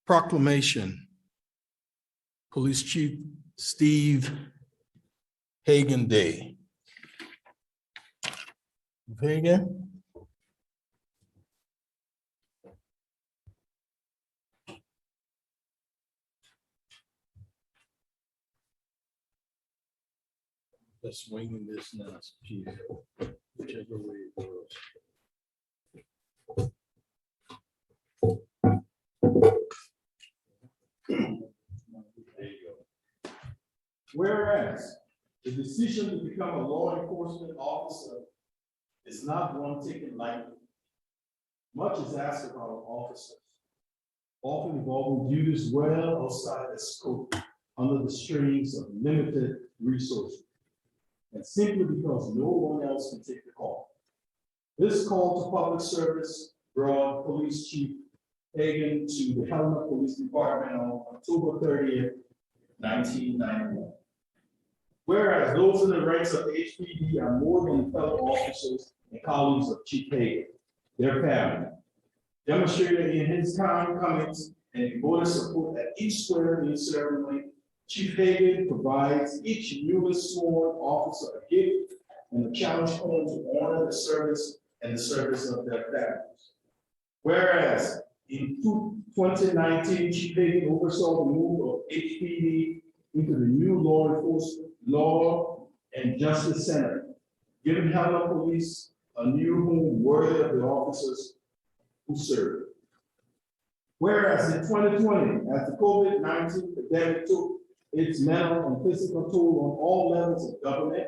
Proclamation. Police Chief Steve Hagan Day. Hagan. Let's swing this now, Chief. Whichever way it goes. There you go. Whereas the decision to become a law enforcement officer is not one taken lightly. Much is asked of our officers, often involving duties well outside the scope under the strains of limited resources, and simply because no one else can take the call. This call to public service brought Police Chief Hagan to the Helena Police Department on October 30th, 1991. Whereas those in the ranks of the HPD are more than fellow officers and colleagues of Chief Hagan, their family, demonstrated in his kind comments and devoted support at each swearing-in ceremony. Chief Hagan provides each newly sworn officer a gift and a challenge home to honor the service and the service of their families. Whereas in 2019, Chief Hagan oversaw the move of HPD into the new law enforcement, law and justice center, giving Helena Police a new home worthy of the officers who serve. Whereas in 2020, as the COVID-19 pandemic took its mental and physical toll on all levels of government,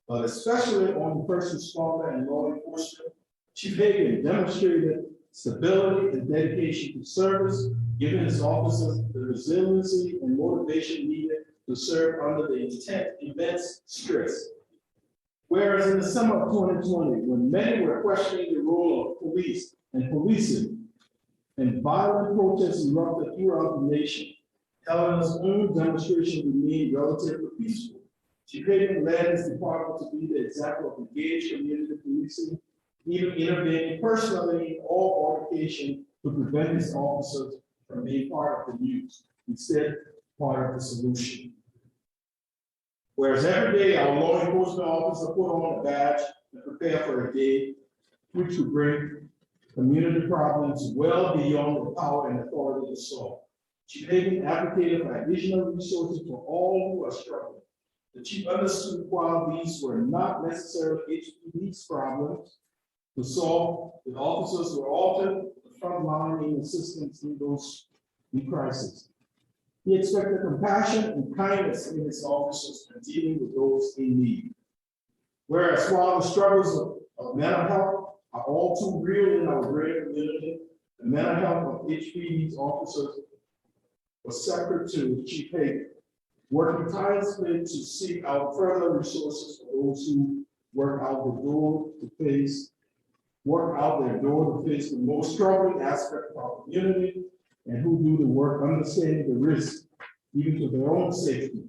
but especially on the first responder and law enforcement, Chief Hagan demonstrated stability and dedication to service, giving his officers the resiliency and motivation needed to serve under the immense stress. Whereas in the summer of 2020, when many were questioning the role of police and policing, and violent protests erupted throughout the nation, Helena's own demonstration remained relatively peaceful. Chief Hagan led his department to be the example of engaged community policing, even intervening personally in all altercation to prevent his officers from being part of the news, instead part of the solution. Whereas every day our law enforcement officers put on a badge and prepare for a day which would bring community problems well beyond the power and authority to solve. Chief Hagan advocated for additional resources for all who are struggling. The chief understood while these were not necessarily HPD's problems to solve, the officers were often the front line in assistance in those in crisis. He expected compassion and kindness in his officers when dealing with those in need. Whereas while the struggles of mental health are all too real in our greater community, the mental health of HPD's officers was separate to Chief Hagan, working tirelessly to seek out further resources for those who work out their door to face the most troubling aspect of our community and who do the work understanding the risk, even to their own safety,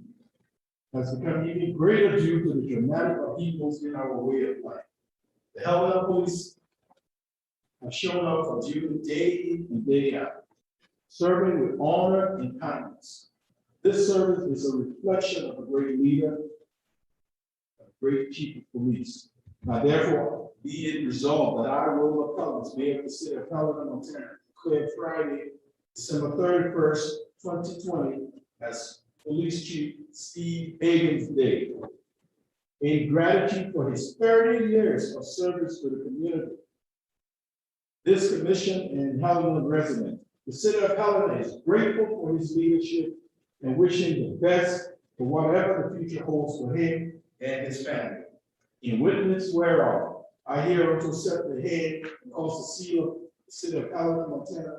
has become even greater due to the dramatic upheavals in our way of life. The Helena Police have shown up for duty day in and day out, serving with honor and kindness. This service is a reflection of a great leader, a great chief of police. Now, therefore, be it resolved that I, Roll of Colors, Mayor of the City of Helena, Montana, declare Friday, December 31st, 2020, as Police Chief Steve Hagan's Day, in gratitude for his 30 years of service to the community. This commission and Helena resident, the City of Helena is grateful for his leadership and wishing the best for whatever the future holds for him and his family. In witness whereof, I hereby accept the head and cause the seal of the City of Helena, Montana,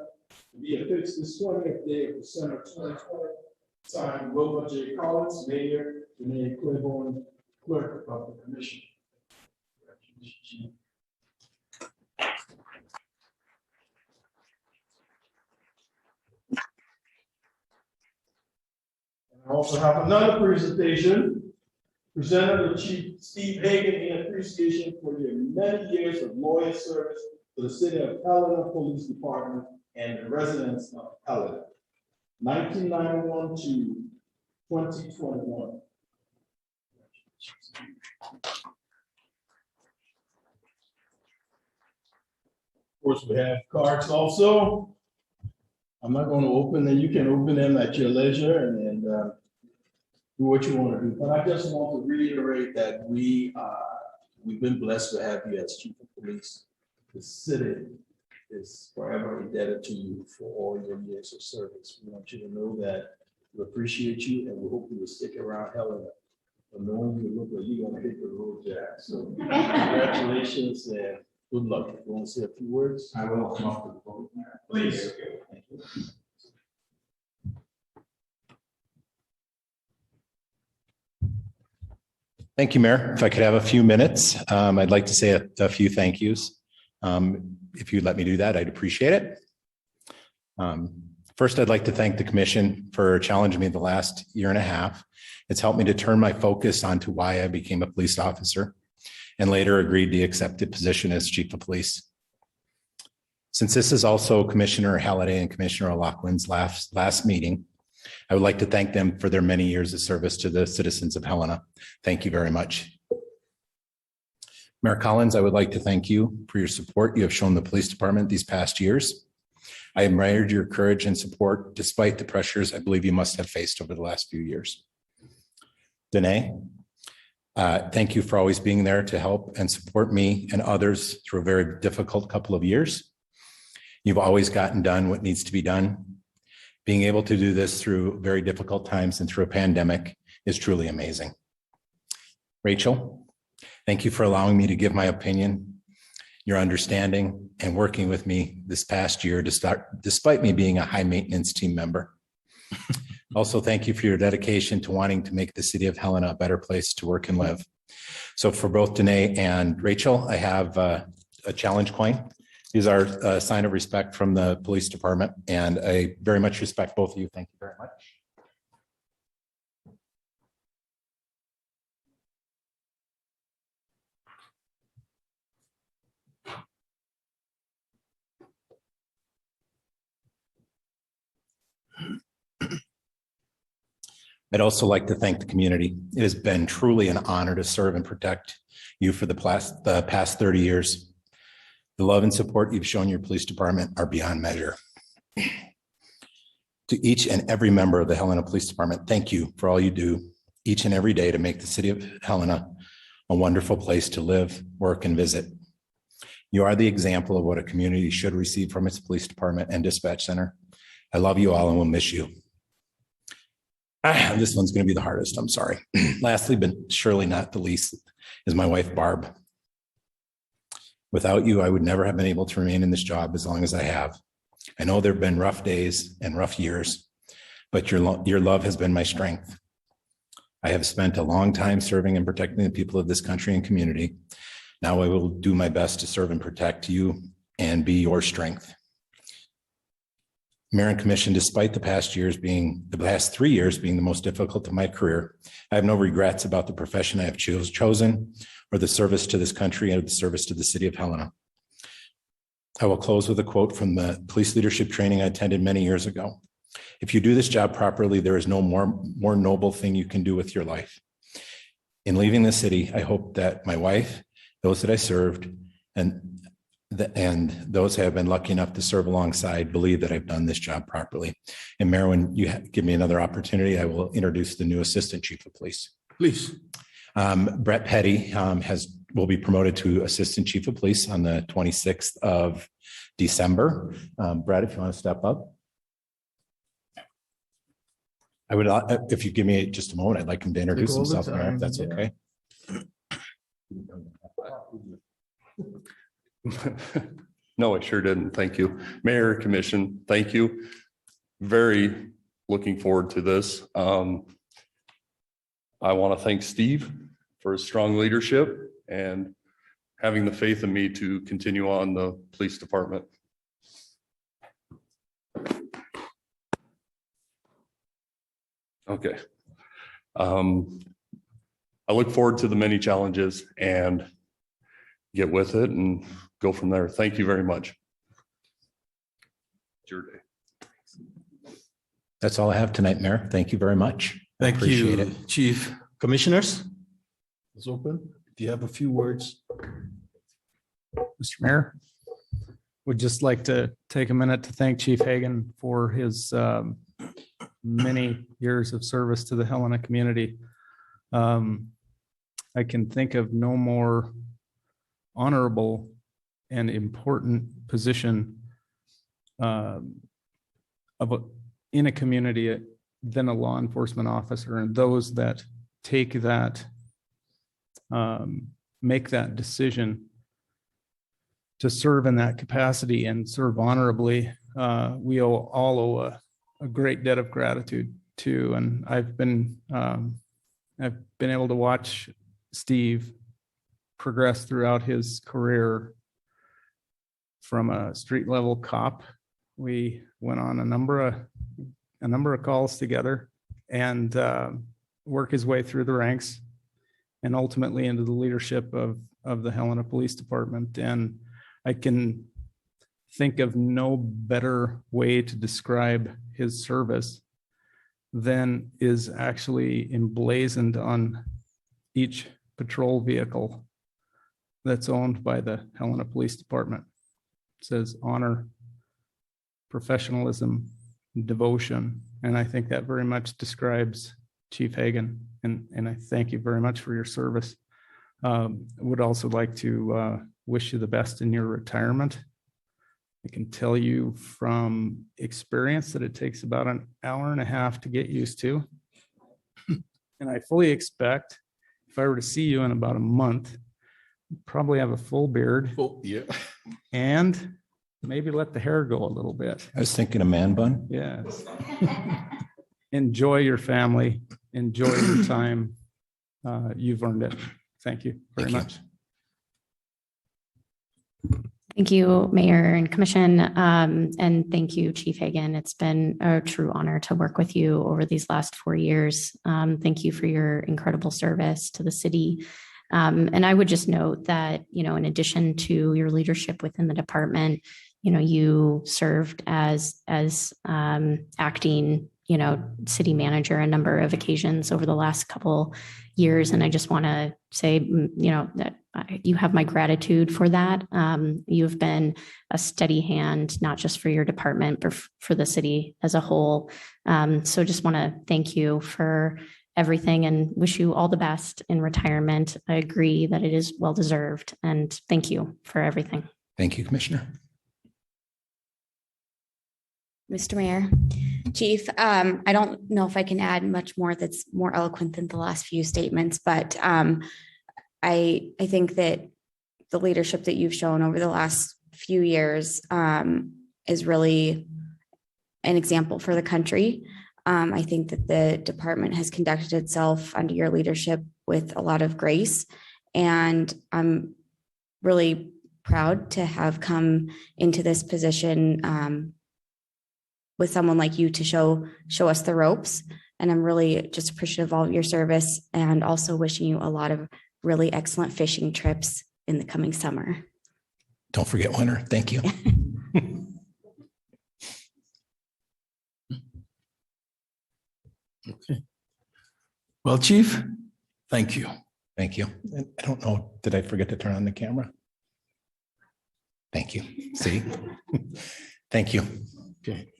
to be affixed this 20th day of December 2020. Signed, Wilbur J. Collins, Mayor, Renee Claiborne, Clerk of the Commission. I also have another presentation presented to Chief Steve Hagan in appreciation for your many years of loyal service to the City of Helena Police Department and the residents of Helena. 1991 to 2021. Of course, we have cards also. I'm not going to open them. You can open them at your leisure and do what you want to do. But I just want to reiterate that we've been blessed to have you as chief of police. The city is forever indebted to you for all your years of service. We want you to know that we appreciate you and we hope you will stick around Helena. But knowing you look like you're going to hit the road, Jack. So congratulations and good luck. If you want to say a few words? I will come up with the vote. Please. Thank you. Thank you, Mayor. If I could have a few minutes, I'd like to say a few thank yous. If you'd let me do that, I'd appreciate it. First, I'd like to thank the commission for challenging me the last year and a half. It's helped me to turn my focus onto why I became a police officer and later agreed to accept the position as chief of police. Since this is also Commissioner Halliday and Commissioner O'Loughlin's last meeting, I would like to thank them for their many years of service to the citizens of Helena. Thank you very much. Mayor Collins, I would like to thank you for your support you have shown the police department these past years. I admired your courage and support despite the pressures I believe you must have faced over the last few years. Danae, thank you for always being there to help and support me and others through a very difficult couple of years. You've always gotten done what needs to be done. Being able to do this through very difficult times and through a pandemic is truly amazing. Rachel, thank you for allowing me to give my opinion, your understanding, and working with me this past year despite me being a high maintenance team member. Also, thank you for your dedication to wanting to make the city of Helena a better place to work and live. So for both Danae and Rachel, I have a challenge coin. These are a sign of respect from the police department, and I very much respect both of you. Thank you very much. I'd also like to thank the community. It has been truly an honor to serve and protect you for the past 30 years. The love and support you've shown your police department are beyond measure. To each and every member of the Helena Police Department, thank you for all you do each and every day to make the city of Helena a wonderful place to live, work, and visit. You are the example of what a community should receive from its police department and dispatch center. I love you all and will miss you. This one's going to be the hardest, I'm sorry. Lastly, but surely not the least, is my wife, Barb. Without you, I would never have been able to remain in this job as long as I have. I know there have been rough days and rough years, but your love has been my strength. I have spent a long time serving and protecting the people of this country and community. Now I will do my best to serve and protect you and be your strength. Mayor and Commission, despite the past 3 years being the most difficult of my career, I have no regrets about the profession I have chosen or the service to this country and the service to the city of Helena. I will close with a quote from the police leadership training I attended many years ago. If you do this job properly, there is no more noble thing you can do with your life. In leaving the city, I hope that my wife, those that I served, and those who have been lucky enough to serve alongside believe that I've done this job properly. And Mayor, when you give me another opportunity, I will introduce the new Assistant Chief of Police. Please. Brett Petty will be promoted to Assistant Chief of Police on the 26th of December. Brett, if you want to step up. I would, if you give me just a moment, I'd like him to introduce himself, Mayor, if that's okay. No, I sure didn't. Thank you. Mayor, Commission, thank you. Very looking forward to this. I want to thank Steve for his strong leadership and having the faith in me to continue on the police department. Okay. I look forward to the many challenges and get with it and go from there. Thank you very much. It's your day. That's all I have tonight, Mayor. Thank you very much. Thank Appreciate you, it. Chief. Commissioners? It's open. Do you have a few words? Mr. Mayor, would just like to take a minute to thank Chief Hagan for his many years of service to the Helena community. I can think of no more honorable and important position in a community than a law enforcement officer, and those that take that, make that decision to serve in that capacity and serve honorably. We all owe a great debt of gratitude to, and I've been able to watch Steve progress throughout his career from a street level cop. We went on a number of calls together and work his way through the ranks and ultimately into the leadership of the Helena Police Department. And I can think of no better way to describe his service than is actually emblazoned on each patrol vehicle that's owned by the Helena Police Department. It says honor, professionalism, devotion. And I think that very much describes Chief Hagan. And I thank you very much for your service. Would also like to wish you the best in your retirement. I can tell you from experience that it takes about an hour and a half to get used to. And I fully expect if I were to see you in about a month, you'd probably have a full beard. Oh, yeah. And maybe let the hair go a little bit. I was thinking a man bun. Yes. Enjoy your family. Enjoy your time. You've earned it. Thank you very much. Thank you, Mayor and Commission, and thank you, Chief Hagan. It's been a true honor to work with you over these last 4 years. Thank you for your incredible service to the city. And I would just note that, in addition to your leadership within the department, you served as acting, city manager a number of occasions over the last couple years. And I just want to say, that you have my gratitude for that. You've been a steady hand, not just for your department, but for the city as a whole. So just want to thank you for everything and wish you all the best in retirement. I agree that it is well-deserved, and thank you for everything. Thank you, Commissioner. Mr. Mayor, Chief, I don't know if I can add much more that's more eloquent than the last few statements, but I think that the leadership that you've shown over the last few years is really an example for the country. I think that the department has conducted itself under your leadership with a lot of grace, and I'm really proud to have come into this position with someone like you to show us the ropes. And I'm really just appreciative of all of your service, and also wishing you a lot of really excellent fishing trips in the coming summer. Don't forget winter. Thank you. Okay. Well, Chief, thank you. Thank you. I don't know, did I forget to turn on the camera? Thank you. See? Thank you. Okay.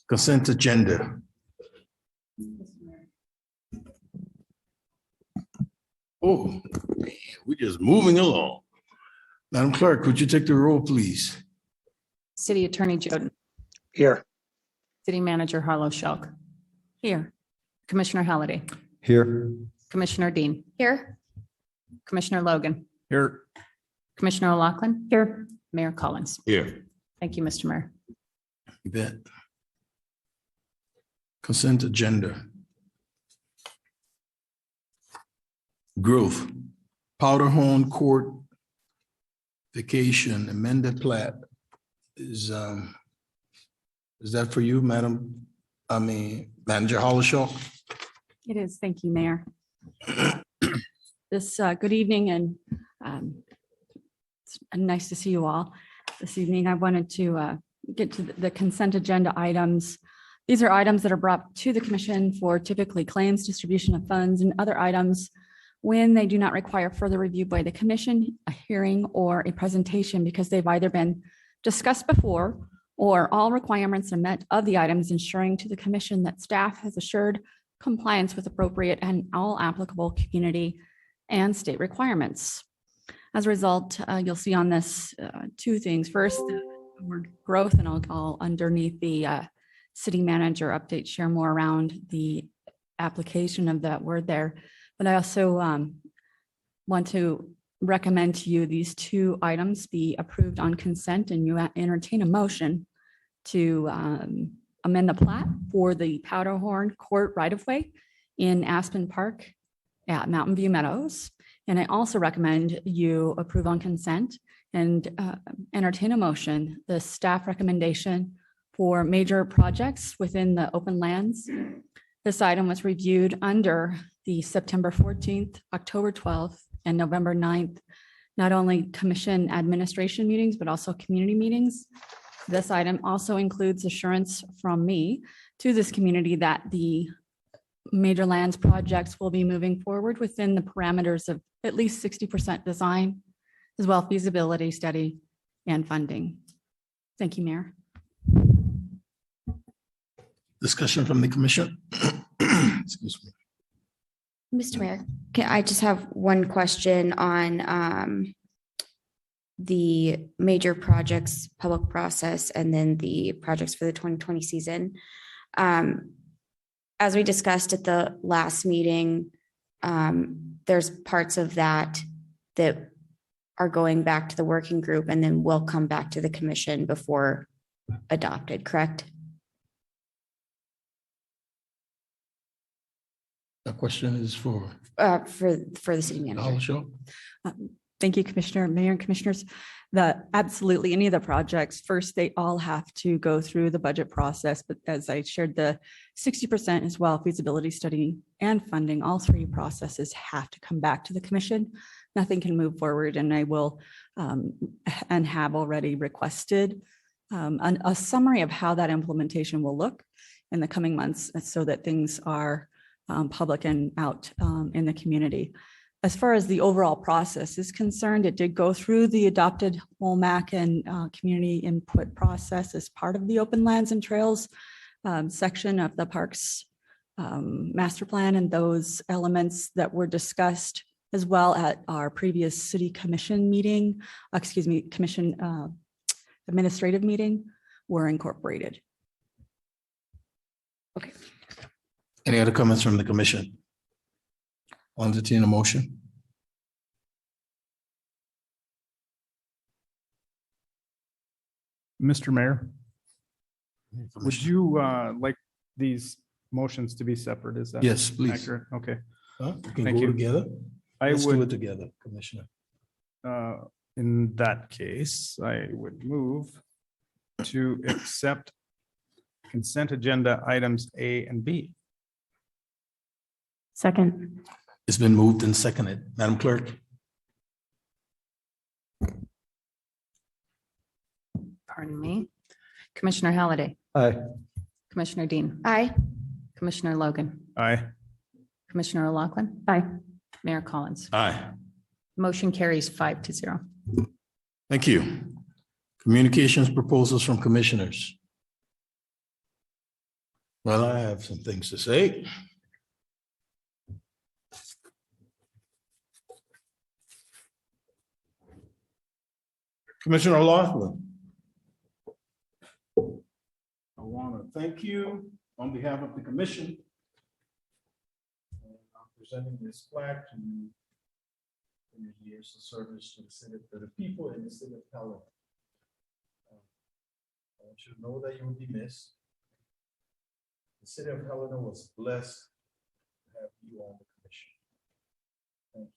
Consent agenda. Oh, man, we're just moving along. Madam Clerk, would you take the roll, please? City Attorney Joden. Here. City Manager Harlow Shulk. Here. Commissioner Halliday. Here. Commissioner Dean. Here. Commissioner Logan. Here. Commissioner O'Loughlin. Here. Mayor Collins. Here. Thank you, Mr. Mayor. You bet. Consent agenda. Growth, Powderhorn Court vacation, amended plat. Is that for you, Manager Hollishaw? It is. Thank you, Mayor. Good evening, and it's nice to see you all this evening. I wanted to get to the consent agenda items. These are items that are brought to the commission for typically claims, distribution of funds, and other items when they do not require further review by the commission, a hearing, or a presentation because they've either been discussed before or all requirements are met of the items, ensuring to the commission that staff has assured compliance with appropriate and all applicable community and state requirements. As a result, you'll see on this two things. First, the word growth, and I'll underneath the city manager update share more around the application of that word there. But I also want to recommend to you these two items be approved on consent, and you entertain a motion to amend the plat for the Powderhorn Court right-of-way in Aspen Park at Mountain View Meadows. And I also recommend you approve on consent and entertain a motion, the staff recommendation for major projects within the open lands. This item was reviewed under the September 14th, October 12th, and November 9th, not only commission administration meetings, but also community meetings. This item also includes assurance from me to this community that the major lands projects will be moving forward within the parameters of at least 60% design, as well as feasibility study and funding. Thank you, Mayor. Discussion from the commission. Excuse me. Mr. Mayor, I just have one question on the major projects public process and then the projects for the 2020 season. As we discussed at the last meeting, there's parts of that are going back to the working group and then will come back to the commission before adopted, correct? The question is for For the city manager. Show. Thank you, Commissioner, Mayor, and Commissioners. Absolutely, any of the projects, first, they all have to go through the budget process, but as I shared, the 60% as well, feasibility study and funding, all three processes have to come back to the commission. Nothing can move forward, and I will and have already requested a summary of how that implementation will look in the coming months so that things are public and out in the community. As far as the overall process is concerned, it did go through the adopted WOMAC and community input process as part of the open lands and trails section of the parks master plan, and those elements that were discussed as well at our previous city commission meeting, commission administrative meeting were incorporated. Okay. Any other comments from the commission? I'll entertain a motion. Mr. Mayor, would you like these motions to be separate? Is that Yes, please. accurate? Okay. Huh? We can Thank go you. together. Let's do it together, Commissioner. In that case, I would move to accept consent agenda items A and B. Second. It's been moved and seconded. Madam Clerk. Pardon me. Commissioner Halliday. Aye. Commissioner Dean. Aye. Commissioner Logan. Aye. Commissioner O'Loughlin. Aye. Mayor Collins. Aye. Motion carries 5-0. Thank you. Communications proposals from commissioners. Well, I have some things to say. Commissioner O'Loughlin. I want to thank you on behalf of the commission. And I'm presenting this plaque to you for your years of service to the city, to the people in the city of Helena. I want you to know that you will be missed. The city of Helena was blessed to have you on the commission. Thank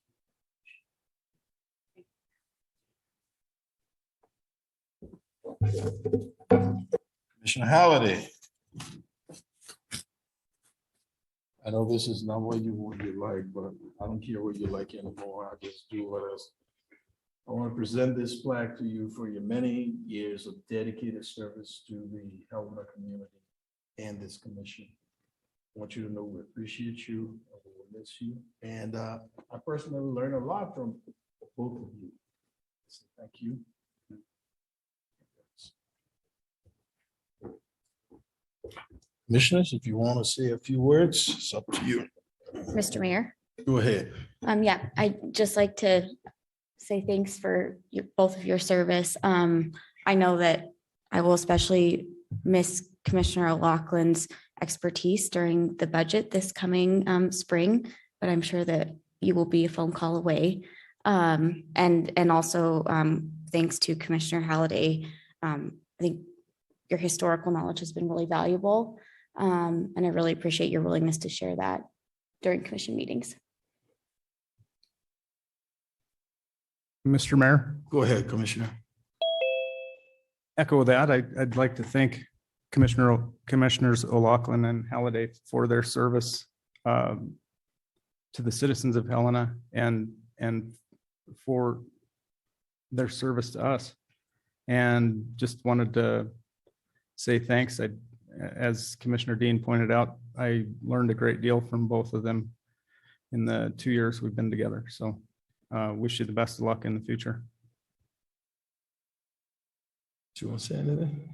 you. Commissioner Halliday. I know this is not what you like, but I don't care what you like anymore. I just do what I want to present this plaque to you for your many years of dedicated service to the Helena community and this commission. I want you to know we appreciate you, and we will miss you, and I personally learned a lot from both of you. So thank you. Commissioners, if you want to say a few words, it's up to you. Mr. Mayor. Go ahead. Yeah, I'd just like to say thanks for both of your service. I know that I will especially miss Commissioner O'Loughlin's expertise during the budget this coming spring, but I'm sure that you will be a phone call away. And also thanks to Commissioner Halliday. I think your historical knowledge has been really valuable. And I really appreciate your willingness to share that during commission meetings. Mr. Mayor, Go ahead, Commissioner. echo that. I'd like to thank Commissioners O'Loughlin and Halliday for their service to the citizens of Helena and for their service to us. And just wanted to say thanks. As Commissioner Dean pointed out, I learned a great deal from both of them in the 2 years we've been together. So wish you the best of luck in the future. Do you want to say anything?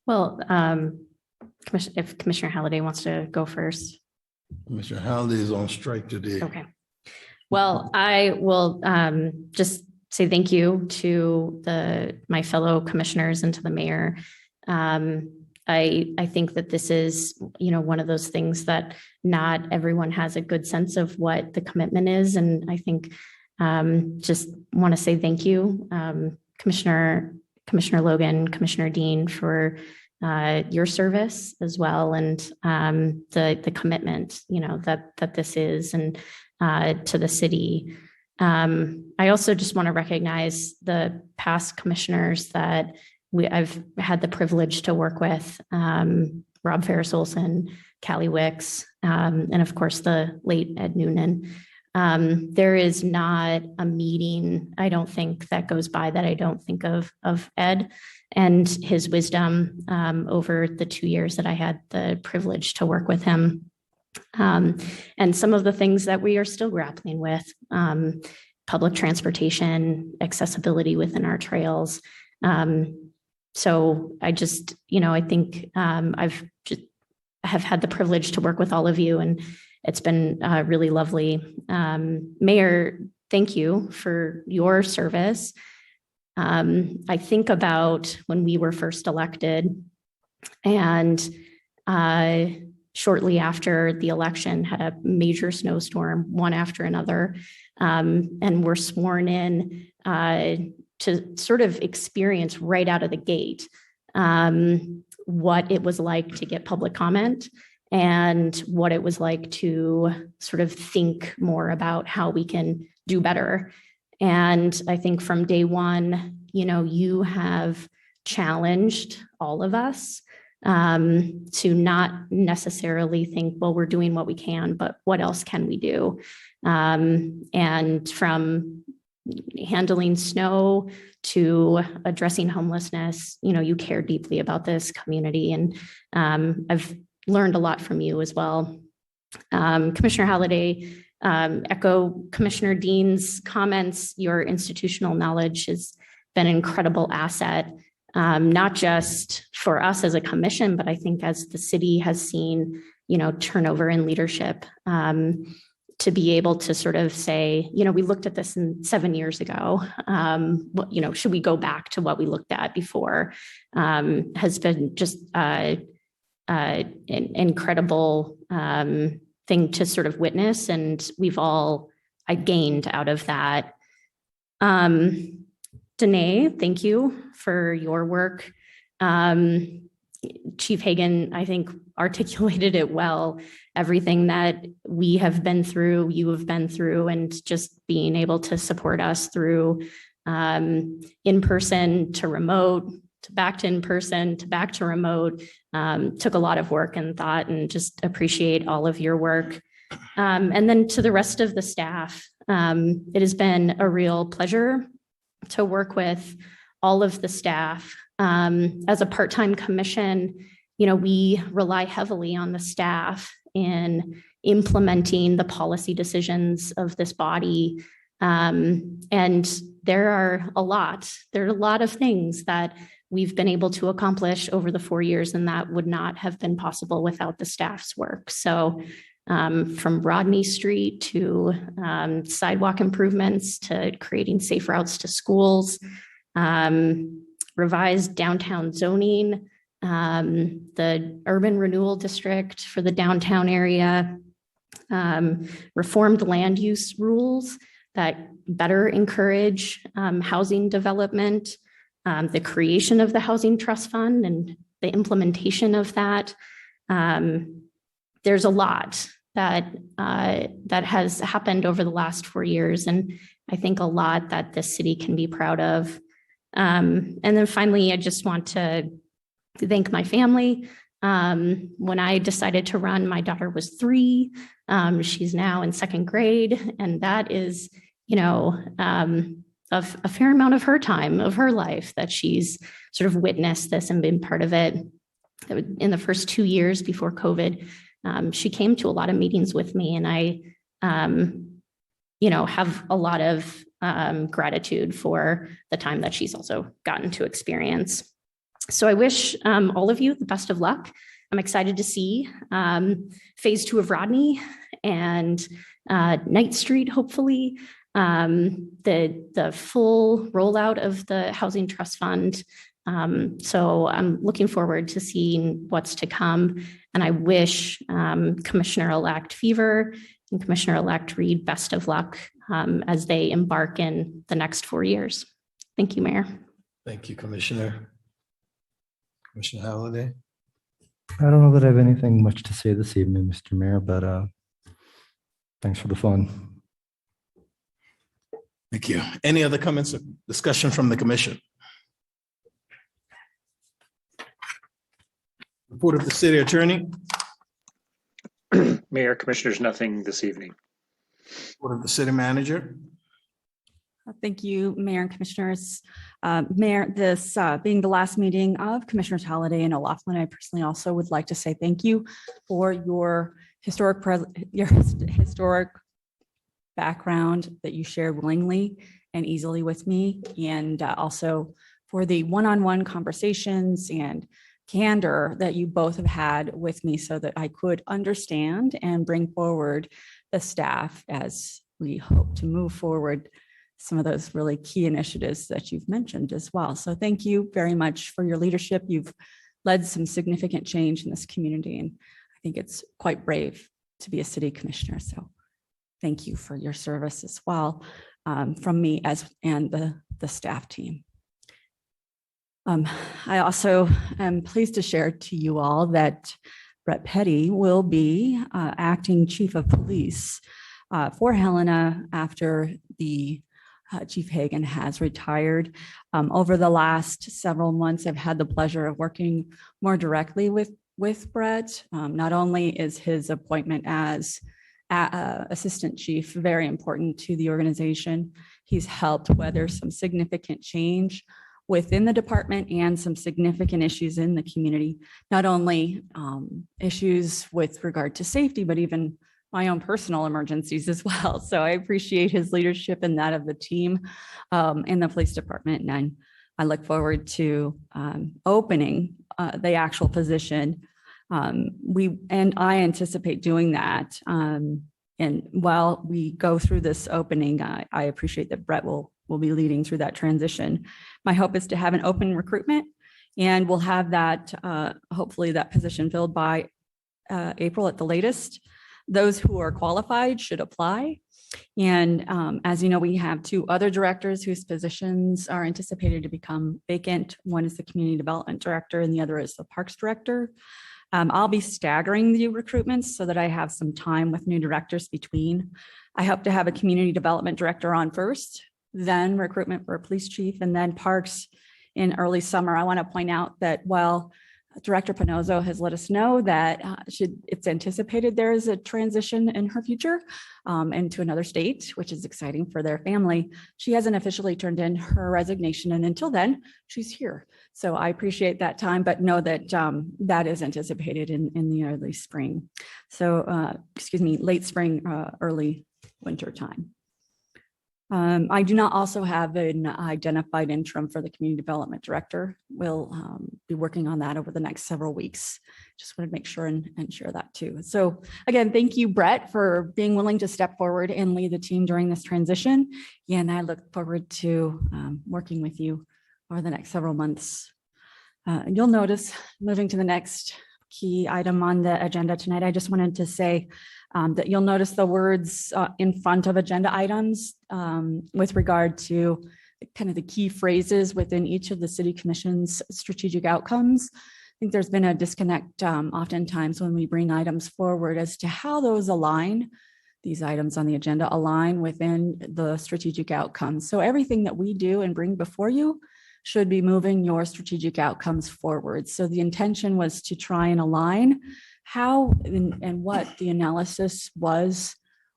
Well, if Commissioner Halliday wants to go first. Commissioner Halliday is on strike today. Okay. Well, I will just say thank you to my fellow commissioners and to the mayor. I think that this is, one of those things that not everyone has a good sense of what the commitment is. And I think just want to say thank you, Commissioner Logan, Commissioner Dean, for your service as well, and the commitment, that this is, and to the city. I also just want to recognize the past commissioners that I've had the privilege to work with, Rob Ferris Olson, Callie Wicks, and of course the late Ed Noonan. There is not a meeting, I don't think, that goes by that I don't think of Ed and his wisdom over the 2 years that I had the privilege to work with him. And some of the things that we are still grappling with, public transportation, accessibility within our trails. So I just, I think I have had the privilege to work with all of you, and it's been really lovely. Mayor, thank you for your service. I think about when we were first elected, and shortly after the election had a major snowstorm, one after another, and were sworn in to sort of experience right out of the gate what it was like to get public comment and what it was like to sort of think more about how we can do better. And I think from day one, you have challenged all of us to not necessarily think, well, we're doing what we can, but what else can we do? And from handling snow to addressing homelessness, you care deeply about this community. And I've learned a lot from you as well. Commissioner Halliday, echo Commissioner Dean's comments. Your institutional knowledge has been an incredible asset, not just for us as a commission, but I think as the city has seen, turnover in leadership, to be able to sort of say, we looked at this 7 years ago. Should we go back to what we looked at before? Has been just an incredible thing to sort of witness, and I gained out of that. Danae, thank you for your work. Chief Hagan, I think, articulated it well. Everything that we have been through, you have been through, and just being able to support us through in-person to remote, to back to in-person, to back to remote, took a lot of work and thought, and just appreciate all of your work. And then to the rest of the staff, It has been a real pleasure to work with all of the staff. As a part-time commission, we rely heavily on the staff in implementing the policy decisions of this body. And there are a lot of things that we've been able to accomplish over the 4 years, and that would not have been possible without the staff's work. So from Rodney Street to sidewalk improvements to creating safe routes to schools, revised downtown zoning, the urban renewal district for the downtown area, reformed land use rules that better encourage housing development, the creation of the Housing Trust Fund and the implementation of that. There's a lot that has happened over the last 4 years, and I think a lot that this city can be proud of. And then finally, I just want to thank my family. When I decided to run, my daughter was 3. She's now in 2nd grade, and that is, a fair amount of her time, of her life, that she's sort of witnessed this and been part of it. In the first 2 years before COVID, she came to a lot of meetings with me, and I, have a lot of gratitude for the time that she's also gotten to experience. So I wish all of you the best of luck. I'm excited to see phase 2 of Rodney and Knight Street, hopefully, the full rollout of the Housing Trust Fund. So I'm looking forward to seeing what's to come. And I wish Commissioner-elect Fever and Commissioner-elect Reed best of luck as they embark in the next 4 years. Thank you, Mayor. Thank you, Commissioner. Commissioner Halliday. I don't know that I have anything much to say this evening, Mr. Mayor, but thanks for the fun. Thank you. Any other comments or discussion from the commission? Report of the city attorney. Mayor, Commissioners, nothing this evening. Report of the city manager. Thank you, Mayor and Commissioners. Mayor, this being the last meeting of Commissioners Halliday and O'Laughlin, I personally also would like to say thank you for your historic background that you shared willingly and easily with me, and also for the one-on-one conversations and candor that you both have had with me so that I could understand and bring forward the staff as we hope to move forward some of those really key initiatives that you've mentioned as well. So thank you very much for your leadership. You've led some significant change in this community, and I think it's quite brave to be a city commissioner. So thank you for your service as well from me and the staff team. I also am pleased to share to you all that Brett Petty will be acting chief of police for Helena after the Chief Hagan has retired. Over the last several months, I've had the pleasure of working more directly with Brett. Not only is his appointment as assistant chief very important to the organization, he's helped weather some significant change within the department and some significant issues in the community, not only issues with regard to safety, but even my own personal emergencies as well. So I appreciate his leadership and that of the team in the police department. And I look forward to opening the actual position. I anticipate doing that. And while we go through this opening, I appreciate that Brett will be leading through that transition. My hope is to have an open recruitment, and we'll have that, hopefully that position filled by April at the latest. Those who are qualified should apply. And as you know, we have 2 other directors whose positions are anticipated to become vacant. One is the community development director and the other is the parks director. I'll be staggering the recruitments so that I have some time with new directors between. I hope to have a community development director on first, then recruitment for a police chief, and then parks in early summer. I want to point out that while Director Penozo has let us know that it's anticipated there is a transition in her future into another state, which is exciting for their family. She hasn't officially turned in her resignation, and until then, she's here. So I appreciate that time, but know that that is anticipated in the early spring. So, late spring, early winter time. I do not also have an identified interim for the community development director. We'll be working on that over the next several weeks. Just want to make sure and share that too. So again, thank you, Brett, for being willing to step forward and lead the team during this transition. And I look forward to working with you over the next several months. You'll notice, moving to the next key item on the agenda tonight, I just wanted to say that you'll notice the words in front of agenda items with regard to kind of the key phrases within each of the city commission's strategic outcomes. I think there's been a disconnect oftentimes when we bring items forward as to how those align, these items on the agenda align within the strategic outcomes. So everything that we do and bring before you should be moving your strategic outcomes forward. So the intention was to try and align how and what the analysis was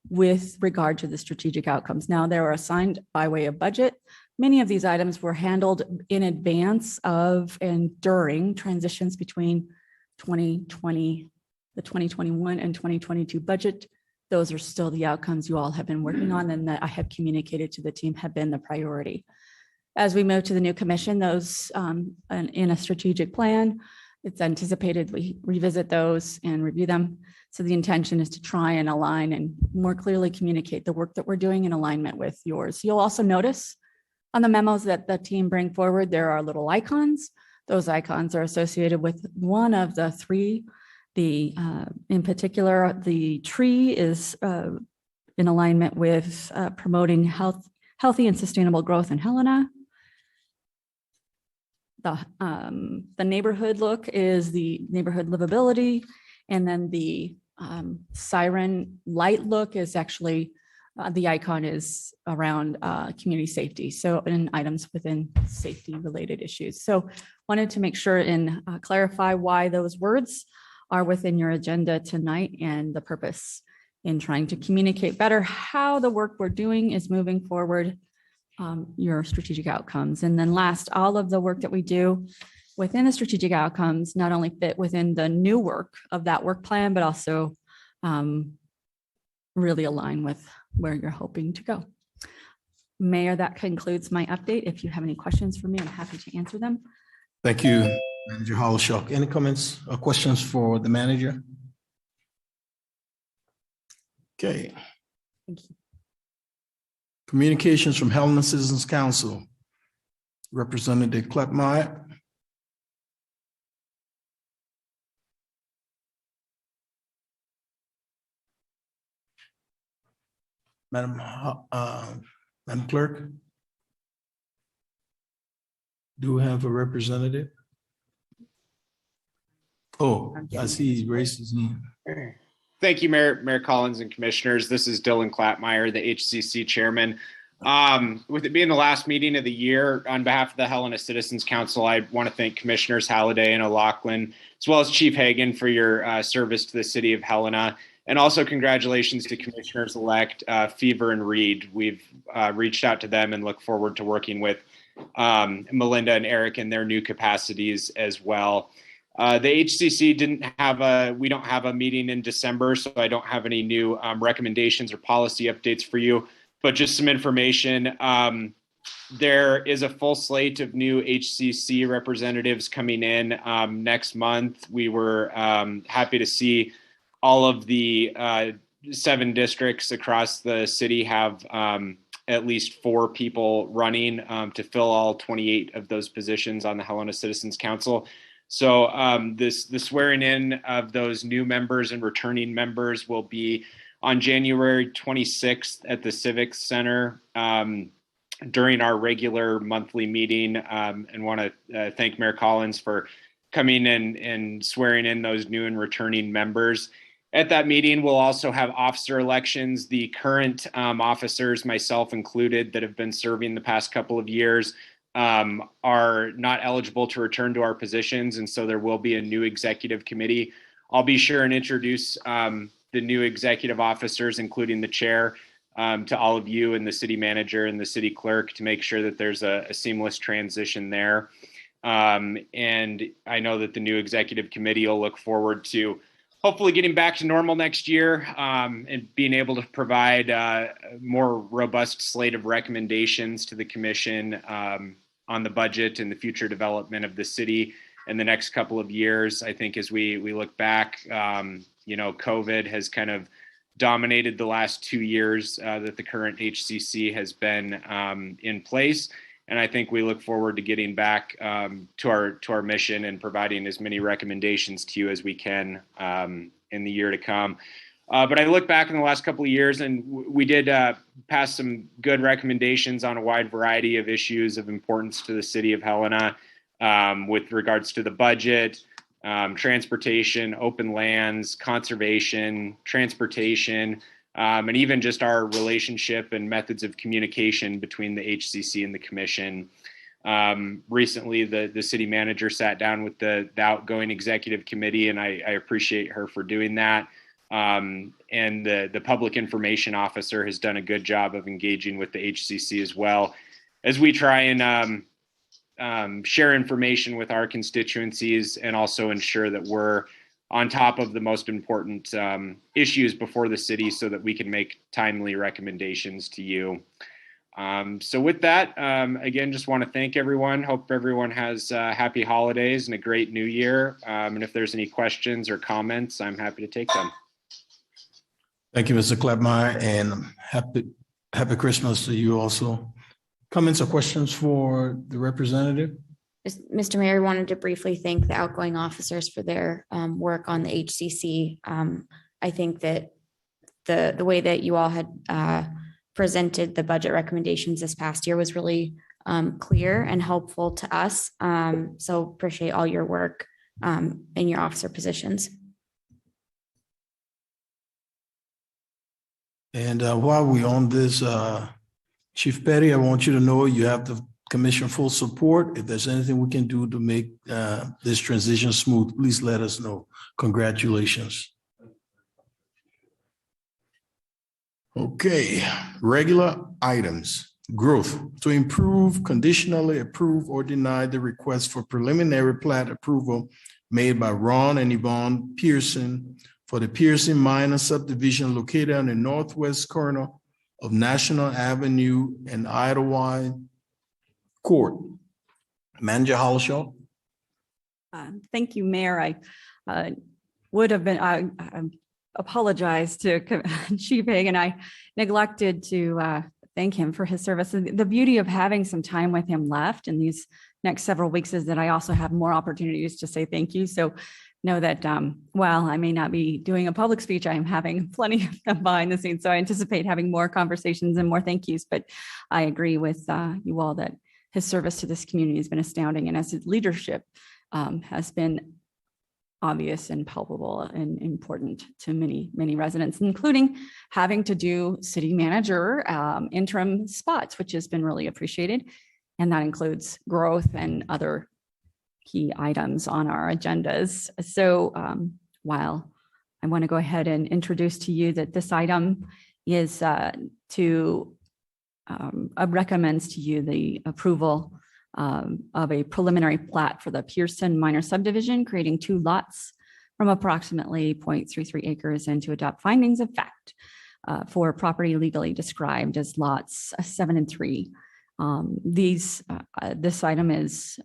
with regard to the strategic outcomes. Now, they were assigned by way of budget. Many of these items were handled in advance of and during transitions between 2020, the 2021 and 2022 budget. Those are still the outcomes you all have been working on and that I have communicated to the team have been the priority. As we move to the new commission, those in a strategic plan, it's anticipated we revisit those and review them. So the intention is to try and align and more clearly communicate the work that we're doing in alignment with yours. You'll also notice on the memos that the team bring forward, there are little icons. Those icons are associated with one of the three. In particular, the tree is in alignment with promoting healthy and sustainable growth in Helena. The neighborhood look is the neighborhood livability, and then the siren light look is actually the icon is around community safety. So in items within safety related issues. So wanted to make sure and clarify why those words are within your agenda tonight and the purpose in trying to communicate better how the work we're doing is moving forward your strategic outcomes. And then last, all of the work that we do within the strategic outcomes not only fit within the new work of that work plan, but also really align with where you're hoping to go. Mayor, that concludes my update. If you have any questions for me, I'm happy to answer them. Thank you, Manager Hollishock. Any comments or questions for the manager? Okay. Thank you. Communications from Helena Citizens Council. Representative Kleppmeyer. Madam Clerk. Do we have a representative? Oh, I see he raised his hand. Thank you, Mayor Collins and Commissioners. This is Dylan Klappmeyer, the HCC Chairman. With it being the last meeting of the year, on behalf of the Helena Citizens Council, I want to thank Commissioners Halliday and O'Loughlin, as well as Chief Hagan for your service to the city of Helena. And also congratulations to Commissioners-elect Fever and Reed. We've reached out to them and look forward to working with Melinda and Eric in their new capacities as well. The HCC we don't have a meeting in December, so I don't have any new recommendations or policy updates for you, but just some information. There is a full slate of new HCC representatives coming in next month. We were happy to see all of the 7 districts across the city have at least 4 people running to fill all 28 of those positions on the Helena Citizens Council. So the swearing in of those new members and returning members will be on January 26th at the Civic Center during our regular monthly meeting, and want to thank Mayor Collins for coming and swearing in those new and returning members. At that meeting, we'll also have officer elections. The current officers, myself included, that have been serving the past couple of years are not eligible to return to our positions. And so there will be a new executive committee. I'll be sure and introduce the new executive officers, including the chair, to all of you and the city manager and the city clerk to make sure that there's a seamless transition there. And I know that the new executive committee will look forward to hopefully getting back to normal next year and being able to provide a more robust slate of recommendations to the commission on the budget and the future development of the city in the next couple of years. I think as we look back, COVID has kind of dominated the last 2 years that the current HCC has been in place. And I think we look forward to getting back to our mission and providing as many recommendations to you as we can in the year to come. But I look back in the last couple of years, and we did pass some good recommendations on a wide variety of issues of importance to the city of Helena with regards to the budget, transportation, open lands, conservation, transportation, and even just our relationship and methods of communication between the HCC and the commission. Recently, the city manager sat down with the outgoing executive committee, and I appreciate her for doing that. And the public information officer has done a good job of engaging with the HCC as well as we try and share information with our constituencies and also ensure that we're on top of the most important issues before the city so that we can make timely recommendations to you. So with that, again, just want to thank everyone. Hope everyone has happy holidays and a great new year. And if there's any questions or comments, I'm happy to take them. Thank you, Mr. Clapmeyer, and happy Christmas to you also. Comments or questions for the representative? Mr. Mayor, I wanted to briefly thank the outgoing officers for their work on the HCC. I think that the way that you all had presented the budget recommendations this past year was really clear and helpful to us. So appreciate all your work in your officer positions. And while we're on this, Chief Petty, I want you to know you have the commission full support. If there's anything we can do to make this transition smooth, please let us know. Congratulations. Okay, regular items. Growth. To improve, conditionally approve or deny the request for preliminary plat approval made by Ron and Yvonne Pearson for the Pearson minor subdivision located on the northwest corner of National Avenue and Idlewild Court. Manager Hollishaw. Thank you, Mayor. I would have been, I apologize to Chief Hagan. I neglected to thank him for his service. The beauty of having some time with him left in these next several weeks is that I also have more opportunities to say thank you. So know that while I may not be doing a public speech, I am having plenty of them behind the scenes. So I anticipate having more conversations and more thank yous. But I agree with you all that his service to this community has been astounding, and as his leadership has been obvious and palpable and important to many, many residents, including having to do city manager interim spots, which has been really appreciated. And that includes growth and other key items on our agendas. So while I want to go ahead and introduce to you that this item is recommends to you the approval of a preliminary plat for the Pearson minor subdivision, creating 2 lots from approximately 0.33 acres and to adopt findings of fact for property legally described as lots 7 and 3. This item is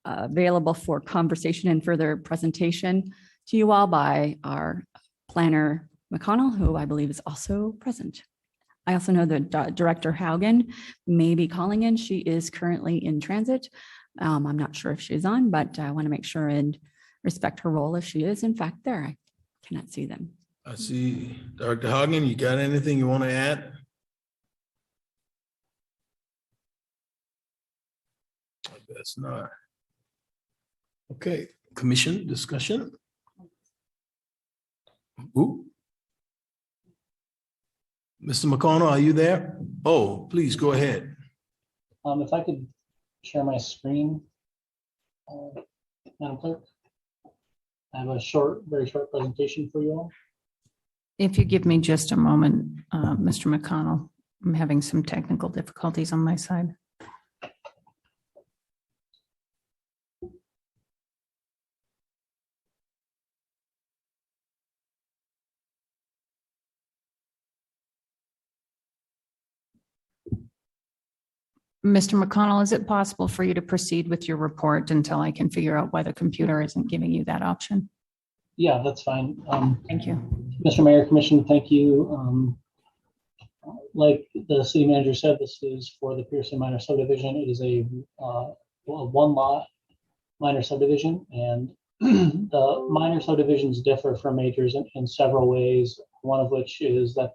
available for conversation and further presentation to you all by our planner McConnell, who I believe is also present. I also know that Director Haugen may be calling in. She is currently in transit. I'm not sure if she's on, but I want to make sure and respect her role if she is in fact there. I cannot see them. I see. Dr. Haugen, you got anything you want to add? I guess not. Okay, commission discussion. Ooh. Mr. McConnell, are you there? Oh, please go ahead. If I could share my screen, Madam Clerk. I have a very short presentation for you all. If you give me just a moment, Mr. McConnell, I'm having some technical difficulties on my side. Mr. McConnell, is it possible for you to proceed with your report until I can figure out why the computer isn't giving you that option? Yeah, that's fine. Thank you. Mr. Mayor, Commission, thank you. Like the city manager said, this is for the Pearson minor subdivision. It is a one lot minor subdivision, and the minor subdivisions differ from majors in several ways. One of which is that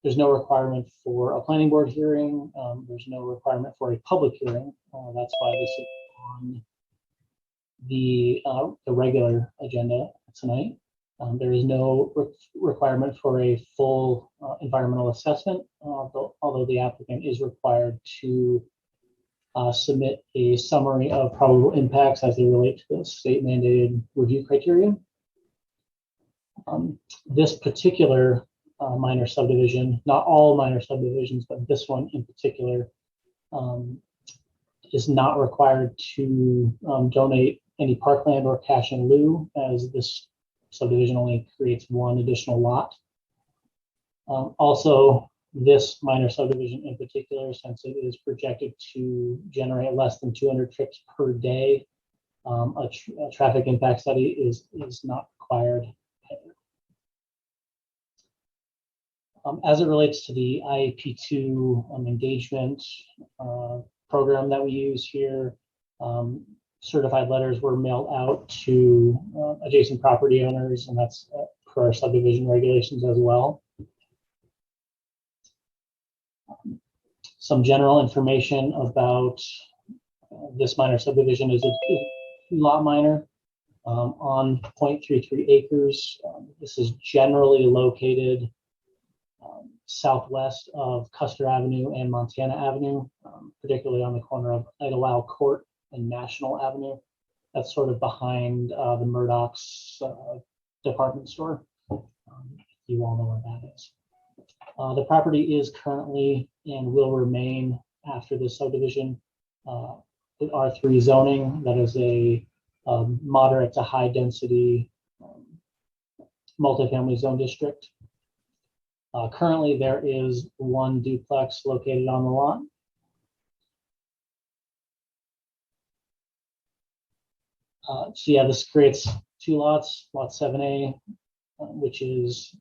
there's no requirement for a planning board hearing. There's no requirement for a public hearing. That's why this is on the regular agenda tonight. There is no requirement for a full environmental assessment, although the applicant is required to submit a summary of probable impacts as they relate to the state mandated review criteria. This particular minor subdivision, not all minor subdivisions, but this one in particular, is not required to donate any parkland or cash in lieu, as this subdivision only creates one additional lot. Also, this minor subdivision in particular, since it is projected to generate less than 200 trips per day, a traffic impact study is not required. As it relates to the IAP2 engagement program that we use here, certified letters were mailed out to adjacent property owners, and that's per our subdivision regulations as well. Some general information about this minor subdivision is a two-lot minor on 0.33 acres. This is generally located southwest of Custer Avenue and Montana Avenue, particularly on the corner of Idlewild Court and National Avenue. That's sort of behind the Murdoch's department store. You all know where that is. The property is currently and will remain after the subdivision with R3 zoning. That is a moderate to high density multifamily zone district. Currently, there is one duplex located on the lot. So yeah, this creates two lots, lot 7A, which is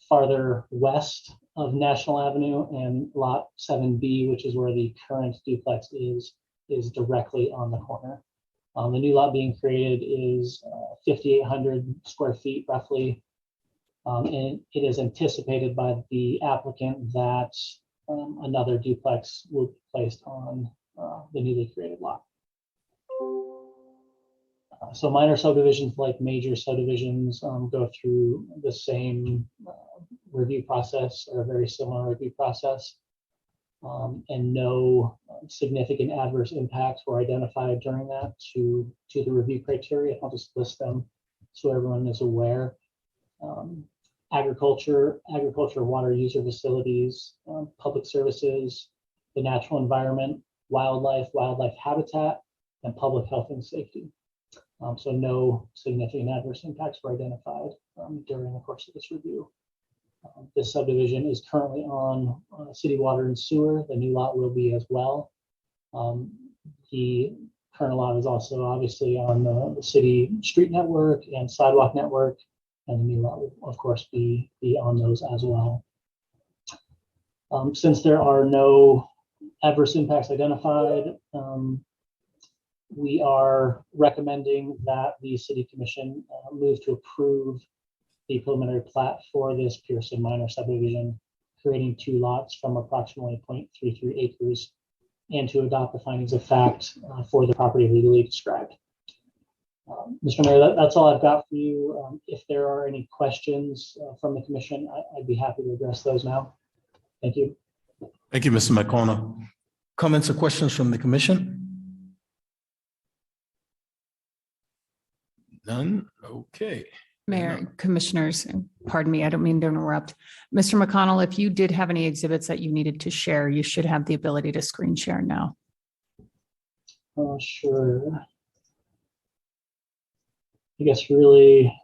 farther west of National Avenue, and lot 7B, which is where the current duplex is directly on the corner. The new lot being created is 5,800 square feet roughly. And it is anticipated by the applicant that another duplex will be placed on the newly created lot. So minor subdivisions, like major subdivisions, go through the same review process, or a very similar review process, and no significant adverse impacts were identified during that to the review criteria. I'll just list them so everyone is aware. Agriculture, water user facilities, public services, the natural environment, wildlife habitat, and public health and safety. So no significant adverse impacts were identified during the course of this review. This subdivision is currently on city water and sewer. The new lot will be as well. The current lot is also obviously on the city street network and sidewalk network, and the new lot will of course be on those as well. Since there are no adverse impacts identified, we are recommending that the City Commission move to approve the preliminary plat for this Pearson minor subdivision, creating two lots from approximately 0.33 acres, and to adopt the findings of fact for the property legally described. Mr. Mayor, that's all I've got for you. If there are any questions from the Commission, I'd be happy to address those now. Thank you. Thank you, Mr. McConnell. Comments or questions from the commission? None? Okay. Mayor, commissioners, pardon me, I don't mean to interrupt. Mr. McConnell, if you did have any exhibits that you needed to share, you should have the ability to screen share now. Sure. I guess really,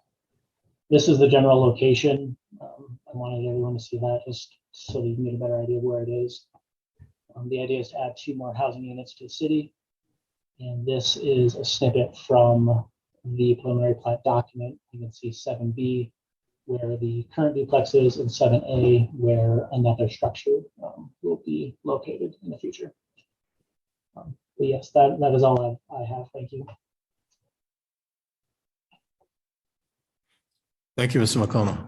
this is the general location. I wanted everyone to see that just so that you can get a better idea of where it is. The idea is to add 2 more housing units to the city. And this is a snippet from the preliminary plat document. You can see 7B where the current duplex is and 7A where another structure will be located in the future. But yes, that is all I have. Thank you. Thank you, Mr. McConnell.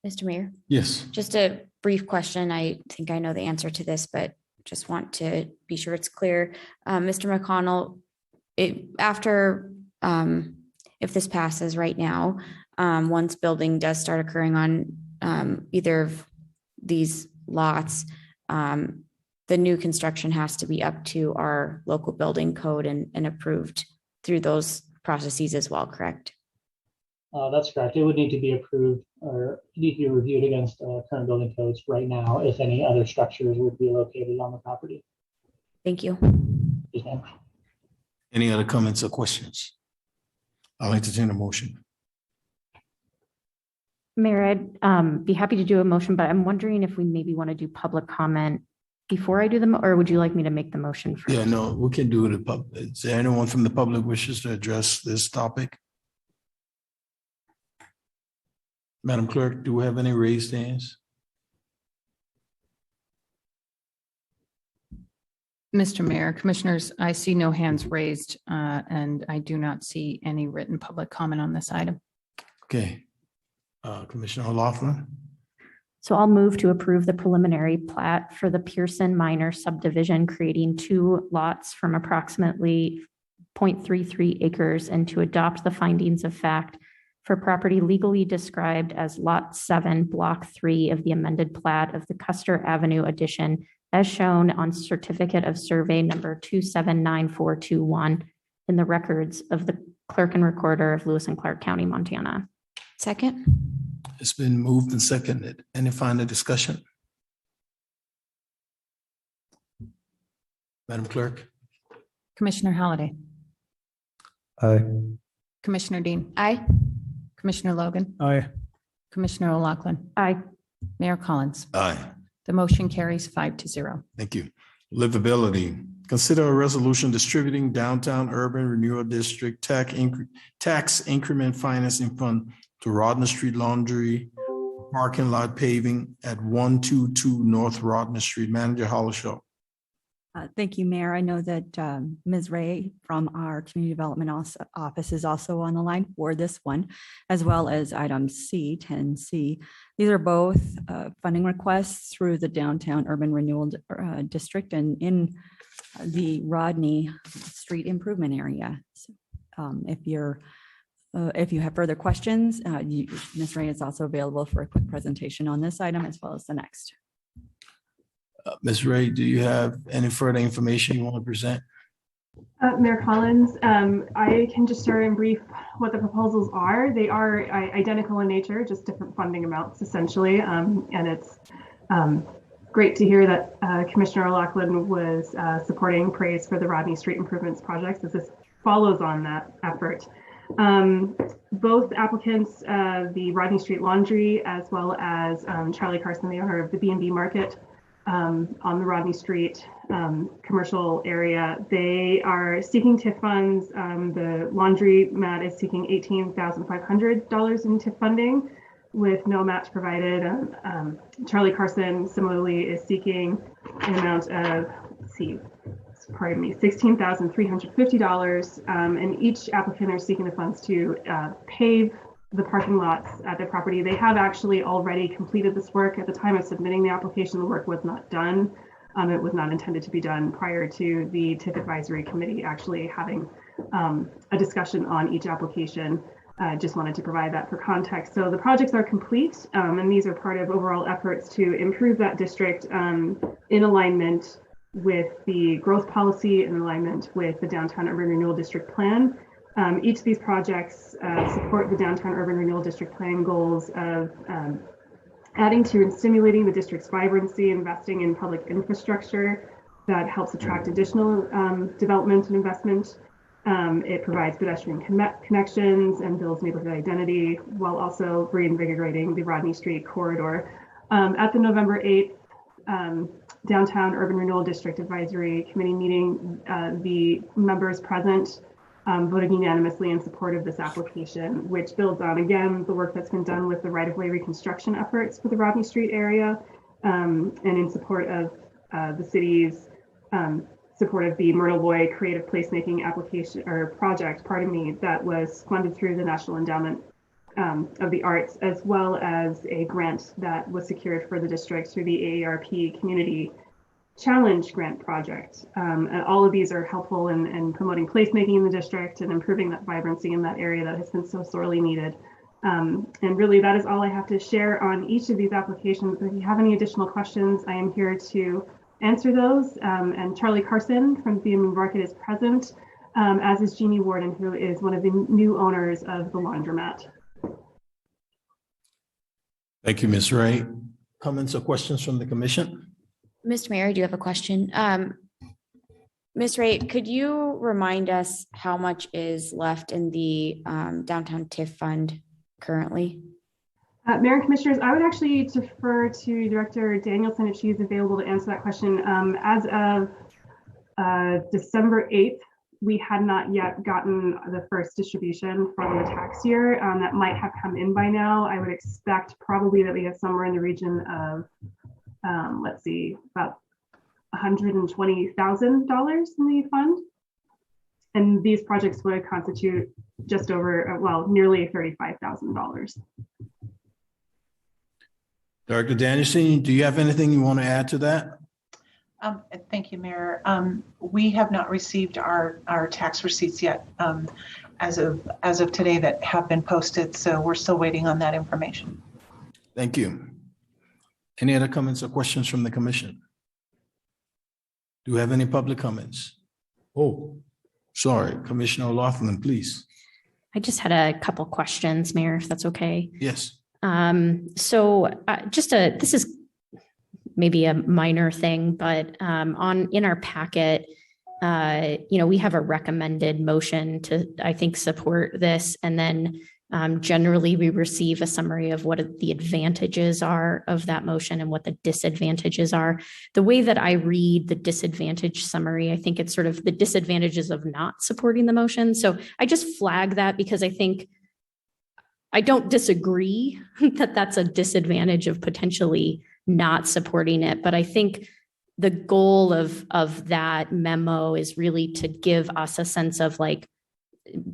Mr. Mayor, Yes. just a brief question. I think I know the answer to this, but just want to be sure it's clear. Mr. McConnell, if this passes right now, once building does start occurring on either of these lots, the new construction has to be up to our local building code and approved through those processes as well, correct? That's correct. It would need to be approved or need to be reviewed against current building codes right now if any other structures would be located on the property. Thank you. Yes, ma'am. Any other comments or questions? I'll entertain a motion. Mayor, I'd be happy to do a motion, but I'm wondering if we maybe want to do public comment before I do them, or would you like me to make the motion first? Yeah, no, we can do it. Is there anyone from the public wishes to address this topic? Madam Clerk, do we have any raised hands? Mr. Mayor, commissioners, I see no hands raised, and I do not see any written public comment on this item. Okay. Commissioner O'Loughlin. So I'll move to approve the preliminary plat for the Pearson minor subdivision, creating 2 lots from approximately 0.33 acres and to adopt the findings of fact for property legally described as Lot 7, Block 3 of the amended plat of the Custer Avenue addition as shown on Certificate of Survey number 279421 in the records of the Clerk and Recorder of Lewis and Clark County, Montana. Second. It's been moved and seconded. Any final discussion? Madam Clerk? Commissioner Halliday, Aye. Commissioner Dean, Aye. Commissioner Logan, Aye. Commissioner O'Loughlin, Aye. Mayor Collins. Aye. The motion carries 5-0. Thank you. Livability. Consider a resolution distributing downtown urban renewal district tax increment financing fund to Rodner Street Laundry parking lot paving at 122 North Rodner Street. Manager Hollishaw. Thank you, Mayor. I know that Ms. Ray from our Community Development Office is also on the line for this one, as well as item C, 10C. These are both funding requests through the Downtown Urban Renewal District and in the Rodney Street Improvement Area. So, if you have further questions, Ms. Ray is also available for a quick presentation on this item as well as the next. Ms. Ray, do you have any further information you want to present? Mayor Collins, I can just share in brief what the proposals are. They are identical in nature, just different funding amounts essentially. And it's great to hear that Commissioner O'Loughlin was supporting praise for the Rodney Street Improvements projects as this follows on that effort. Both applicants, the Rodney Street Laundry, as well as Charlie Carson, the owner of the B&B Market, on the Rodney Street commercial area. They are seeking TIF funds. The laundry mat is seeking $18,500 in TIF funding with no match provided. Charlie Carson similarly is seeking an amount of, $16,350. And each applicant are seeking the funds to pave the parking lots at their property. They have actually already completed this work. At the time of submitting the application, the work was not done. It was not intended to be done prior to the TIF Advisory Committee actually having a discussion on each application. Just wanted to provide that for context. So the projects are complete, and these are part of overall efforts to improve that district in alignment with the growth policy, in alignment with the Downtown Urban Renewal District Plan. Each of these projects support the Downtown Urban Renewal District Plan goals of adding to and stimulating the district's vibrancy, investing in public infrastructure that helps attract additional development and investment. It provides pedestrian connections and builds neighborhood identity while also reinvigorating the Rodney Street corridor. At the November 8th Downtown Urban Renewal District Advisory Committee meeting, the members present voted unanimously in support of this application, which builds on, again, the work that's been done with the right-of-way reconstruction efforts for the Rodney Street area, and in support of the city's support of the Myrtle Boy Creative Placemaking application or project, that was funded through the National Endowment of the Arts, as well as a grant that was secured for the district through the AARP Community Challenge Grant Project. And all of these are helpful in promoting placemaking in the district and improving that vibrancy in that area that has been so sorely needed. And really, that is all I have to share on each of these applications. If you have any additional questions, I am here to answer those. And Charlie Carson from BM Market is present, as is Jeannie Warden, who is one of the new owners of the laundromat. Thank you, Ms. Ray. Comments or questions from the commission? Mr. Mayor, I do have a question. Ms. Ray, could you remind us how much is left in the downtown TIF fund currently? Mayor and Commissioners, I would actually defer to Director Danielson if she is available to answer that question. As of December 8th, we had not yet gotten the first distribution from the tax year. That might have come in by now. I would expect probably that we have somewhere in the region of, let's see, about $120,000 in the fund. And these projects would constitute just over, well, nearly $35,000. Director Danielson, do you have anything you want to add to that? Thank you, Mayor. We have not received our tax receipts yet as of today that have been posted, so we're still waiting on that information. Thank you. Any other comments or questions from the commission? Do we have any public comments? Oh, sorry, Commissioner O'Loughlin, please. I just had a couple questions, Mayor, if that's okay. Yes. This is maybe a minor thing, but in our packet, we have a recommended motion to, I think, support this. And then generally we receive a summary of what the advantages are of that motion and what the disadvantages are. The way that I read the disadvantage summary, I think it's sort of the disadvantages of not supporting the motion. So I just flag that because I think I don't disagree that that's a disadvantage of potentially not supporting it, but I think the goal of that memo is really to give us a sense of, like,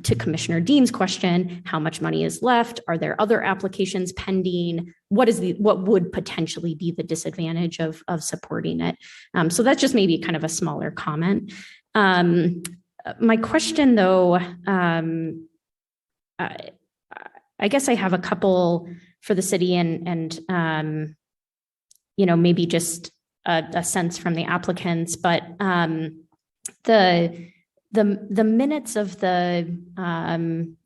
to Commissioner Dean's question, how much money is left? Are there other applications pending? What would potentially be the disadvantage of supporting it? So that's just maybe kind of a smaller comment. My question, though, I guess I have a couple for the city and maybe just a sense from the applicants, but the minutes of the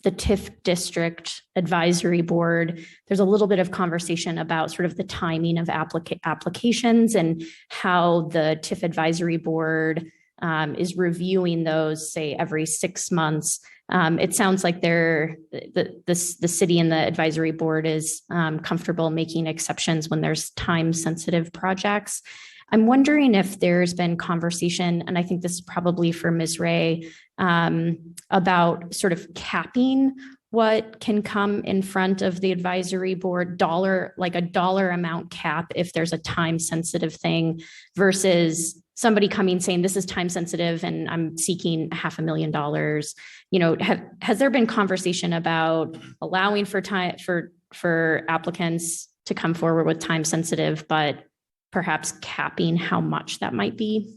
TIF district advisory board, there's a little bit of conversation about sort of the timing of applications and how the TIF advisory board is reviewing those, say, every 6 months. It sounds like the city and the advisory board is comfortable making exceptions when there's time-sensitive projects. I'm wondering if there's been conversation, and I think this is probably for Ms. Ray, about sort of capping what can come in front of the advisory board, like a dollar amount cap if there's a time-sensitive thing, versus somebody coming saying this is time sensitive and I'm seeking $500,000. Has there been conversation about allowing for applicants to come forward with time sensitive, but perhaps capping how much that might be?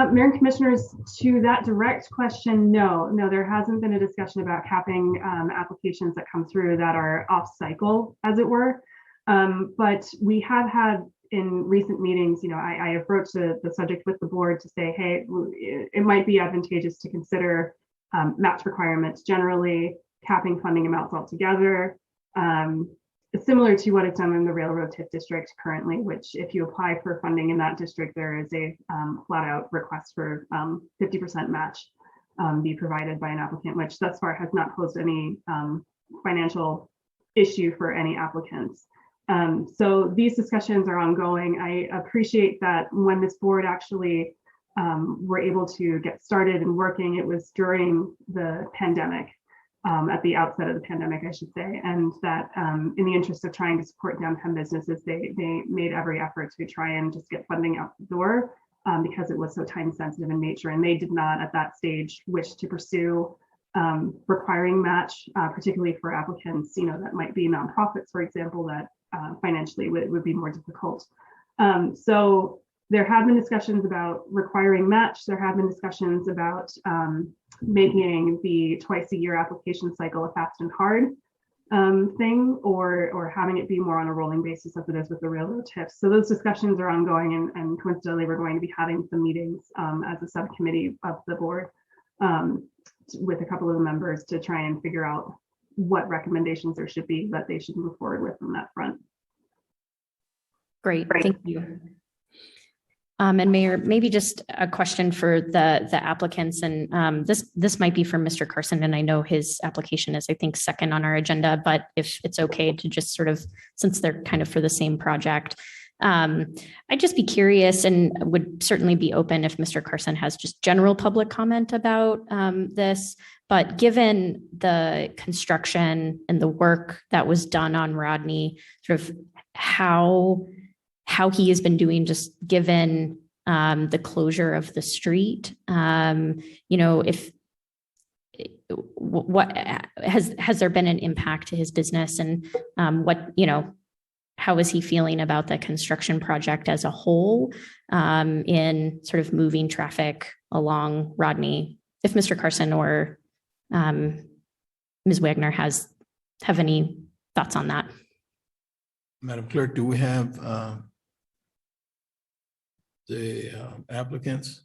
Mayor and Commissioners, to that direct question, no, there hasn't been a discussion about capping applications that come through that are off cycle, as it were. But we have had in recent meetings, I approached the subject with the board to say, hey, it might be advantageous to consider match requirements generally, capping funding amounts altogether. Similar to what is done in the railroad TIF district currently, which if you apply for funding in that district, there is a flat out request for 50% match be provided by an applicant, which thus far has not posed any financial issue for any applicants. So these discussions are ongoing. I appreciate that when this board actually were able to get started and working, it was during the pandemic. At the outset of the pandemic, I should say, and that in the interest of trying to support downtown businesses, they made every effort to try and just get funding out the door because it was so time sensitive in nature. And they did not at that stage wish to pursue requiring match, particularly for applicants, that might be nonprofits, for example, that financially would be more difficult. So there have been discussions about requiring match. There have been discussions about making the twice a year application cycle a fast and hard thing, or having it be more on a rolling basis as it is with the railroad TIFs. So those discussions are ongoing, and coincidentally, we're going to be having some meetings as a subcommittee of the board with a couple of the members to try and figure out what recommendations there should be that they should move forward with on that front. Great, thank you. And Mayor, maybe just a question for the applicants, and this might be for Mr. Carson, and I know his application is, I think, second on our agenda, but if it's okay to just sort of, since they're kind of for the same project, I'd just be curious and would certainly be open if Mr. Carson has just general public comment about this, but given the construction and the work that was done on Rodney, sort of how he has been doing, just given the closure of the street, if what has there been an impact to his business, and how is he feeling about the construction project as a whole in sort of moving traffic along Rodney? If Mr. Carson or Ms. Wagner have any thoughts on that. Madam Clerk, do we have the applicants?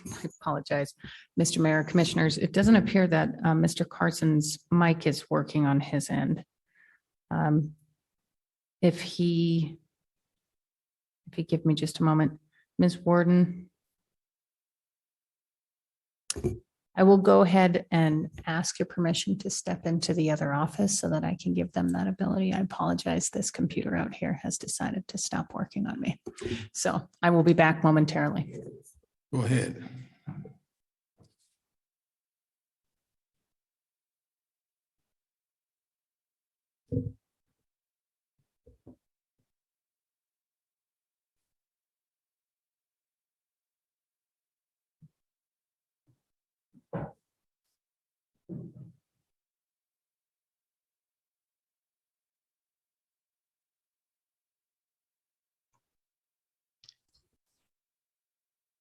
I apologize, Mr. Mayor, Commissioners. It doesn't appear that Mr. Carson's mic is working on his end. If he give me just a moment, Ms. Warden, I will go ahead and ask your permission to step into the other office so that I can give them that ability. I apologize. This computer out here has decided to stop working on me. So I will be back momentarily. Go ahead.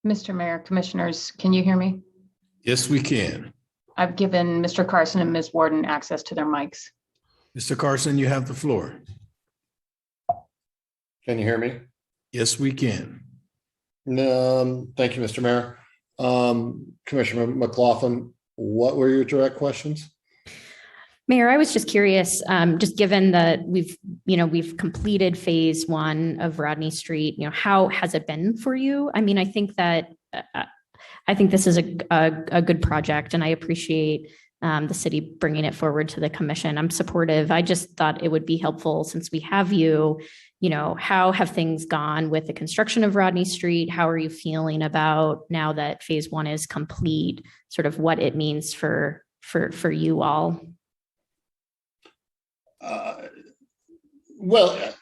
Mr. Mayor, Commissioners, can you hear me? Yes, we can. I've given Mr. Carson and Ms. Warden access to their mics. Mr. Carson, you have the floor. Can you hear me? Yes, we can. Thank you, Mr. Mayor. Commissioner McLaughlin, what were your direct questions? Mayor, I was just curious, just given that we've completed phase one of Rodney Street, how has it been for you? I mean, I think this is a good project, and I appreciate the city bringing it forward to the commission. I'm supportive. I just thought it would be helpful, since we have you, how have things gone with the construction of Rodney Street? How are you feeling about, now that phase one is complete, sort of what it means for you all? Well,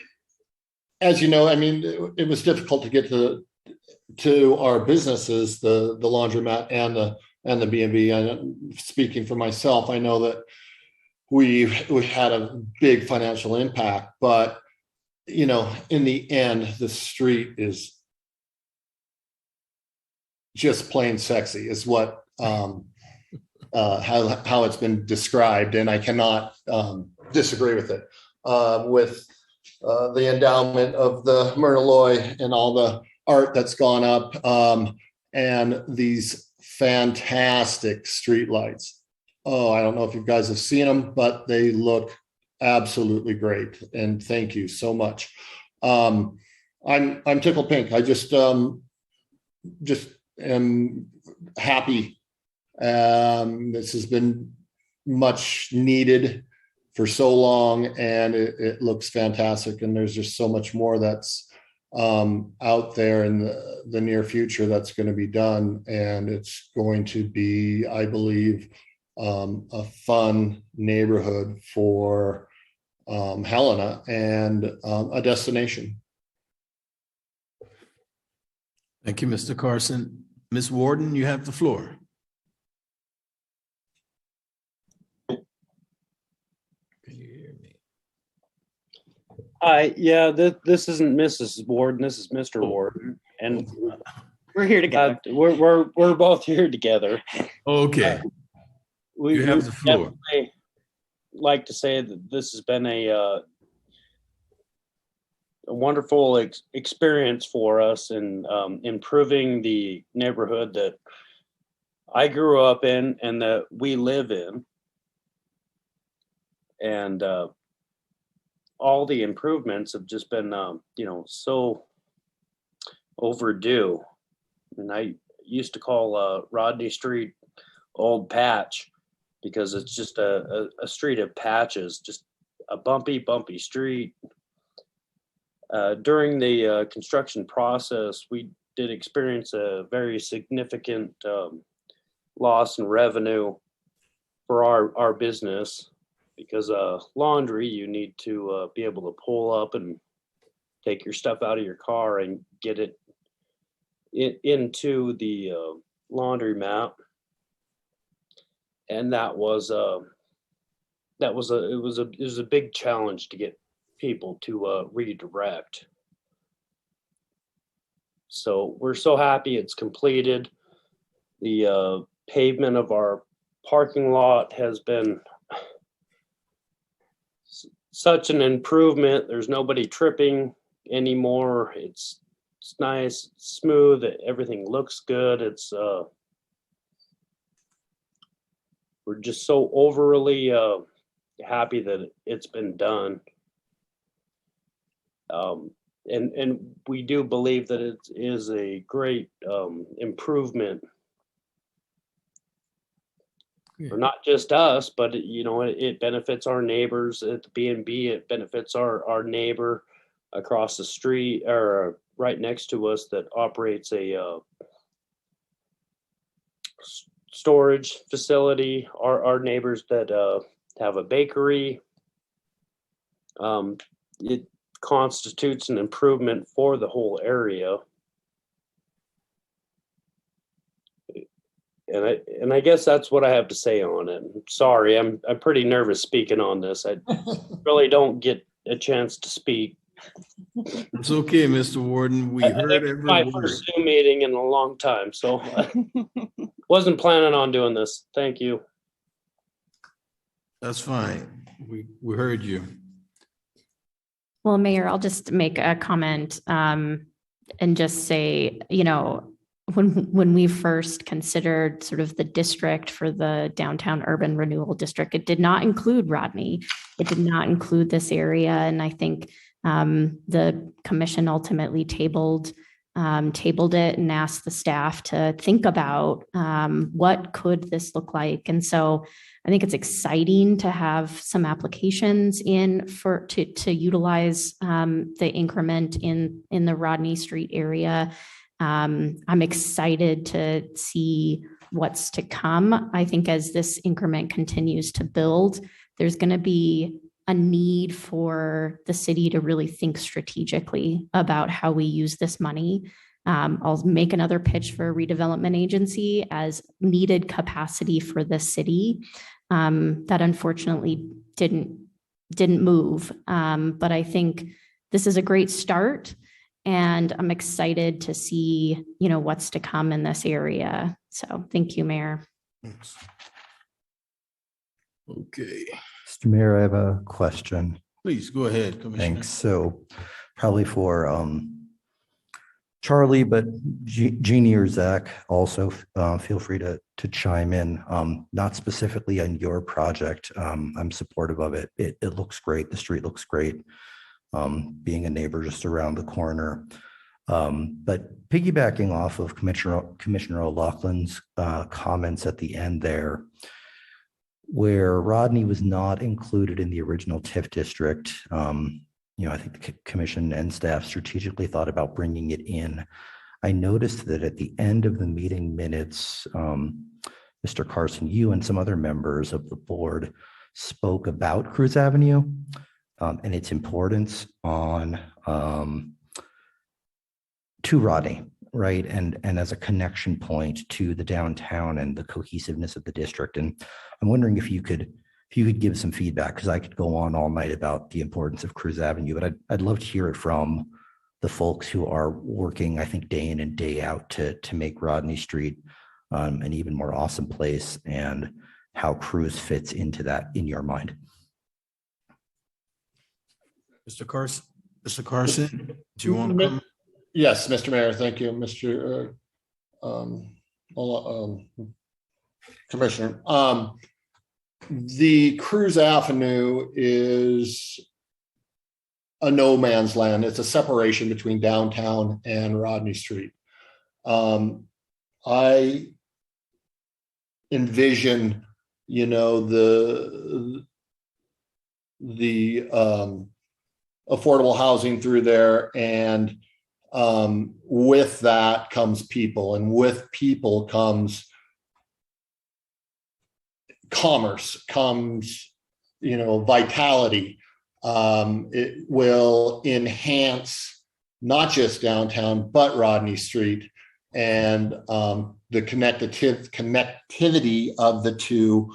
as you know, I mean, it was difficult to get to our businesses, the laundromat and the and the B&B. And speaking for myself, I know that we had a big financial impact, but you know, in the end, the street is just plain sexy, is what how it's been described, and I cannot disagree with it. With the endowment of the Myrna Loy and all the art that's gone up, and these fantastic street lights. Oh, I don't know if you guys have seen them, but they look absolutely great. And thank you so much. I'm tickled pink. I just am happy. This has been much needed for so long, and it looks fantastic. And there's just so much more that's out there in the near future that's going to be done. And it's going to be, I believe, a fun neighborhood for Helena and a destination. Thank you, Mr. Carson. Ms. Warden, you have the floor. Can you hear me? Hi, yeah, this isn't Mrs. Warden, this is Mr. Warden, and We're here together. we're both here together. Okay, you have the floor. Definitely like to say that this has been a wonderful experience for us in improving the neighborhood that I grew up in and that we live in. And all the improvements have just been, so overdue. And I used to call Rodney Street Old Patch because it's just a street of patches, just a bumpy street. During the construction process, we did experience a very significant loss in revenue for our business because laundry, you need to be able to pull up and take your stuff out of your car and get it into the laundromat. And it was a big challenge to get people to redirect. So we're so happy it's completed. The pavement of our parking lot has been such an improvement. There's nobody tripping anymore. It's nice, smooth, everything looks good. It's we're just so overly happy that it's been done. And we do believe that it is a great improvement for not just us, but it benefits our neighbors at the B&B. It benefits our neighbor across the street or right next to us that operates a storage facility. Our neighbors that have a bakery. It constitutes an improvement for the whole area. And I guess that's what I have to say on it. Sorry, I'm pretty nervous speaking on this. I really don't get a chance to speak. It's okay, Mr. Warden. We heard every word. My first Zoom meeting in a long time, so wasn't planning on doing this. Thank you. That's fine. We heard you. Well, Mayor, I'll just make a comment and just say, when we first considered sort of the district for the downtown urban renewal district, it did not include Rodney. It did not include this area. And I think the commission ultimately tabled it and asked the staff to think about what could this look like. And so I think it's exciting to have some applications in to utilize the increment in the Rodney Street area. I'm excited to see what's to come. I think as this increment continues to build, there's going to be a need for the city to really think strategically about how we use this money. I'll make another pitch for a redevelopment agency as needed capacity for the city. That unfortunately didn't move. But I think this is a great start, and I'm excited to see, what's to come in this area. So thank you, Mayor. Thanks. Okay, Mr. Mayor, I have a question. please go ahead, Commissioner. Thanks. So probably for Charlie, but Jeannie or Zach also feel free to chime in. Not specifically on your project. I'm supportive of it. It looks great. The street looks great. Being a neighbor just around the corner. But piggybacking off of Commissioner O'Loughlin's comments at the end there, where Rodney was not included in the original TIF district, I think the commission and staff strategically thought about bringing it in. I noticed that at the end of the meeting minutes, Mr. Carson, you and some other members of the board spoke about Cruz Avenue and its importance on to Rodney, right? And as a connection point to the downtown and the cohesiveness of the district. And I'm wondering if you could give some feedback, because I could go on all night about the importance of Cruz Avenue, but I'd love to hear it from the folks who are working, I think, day in and day out to make Rodney Street an even more awesome place, and how Cruz fits into that in your mind. Mr. Carson, do you want to come? Yes, Mr. Mayor, thank you, Mr. Commissioner. The Cruz Avenue is a no man's land. It's a separation between downtown and Rodney Street. I envision, the affordable housing through there, and with that comes people, and with people comes commerce, comes vitality. It will enhance not just downtown but Rodney Street, and the connectivity of the two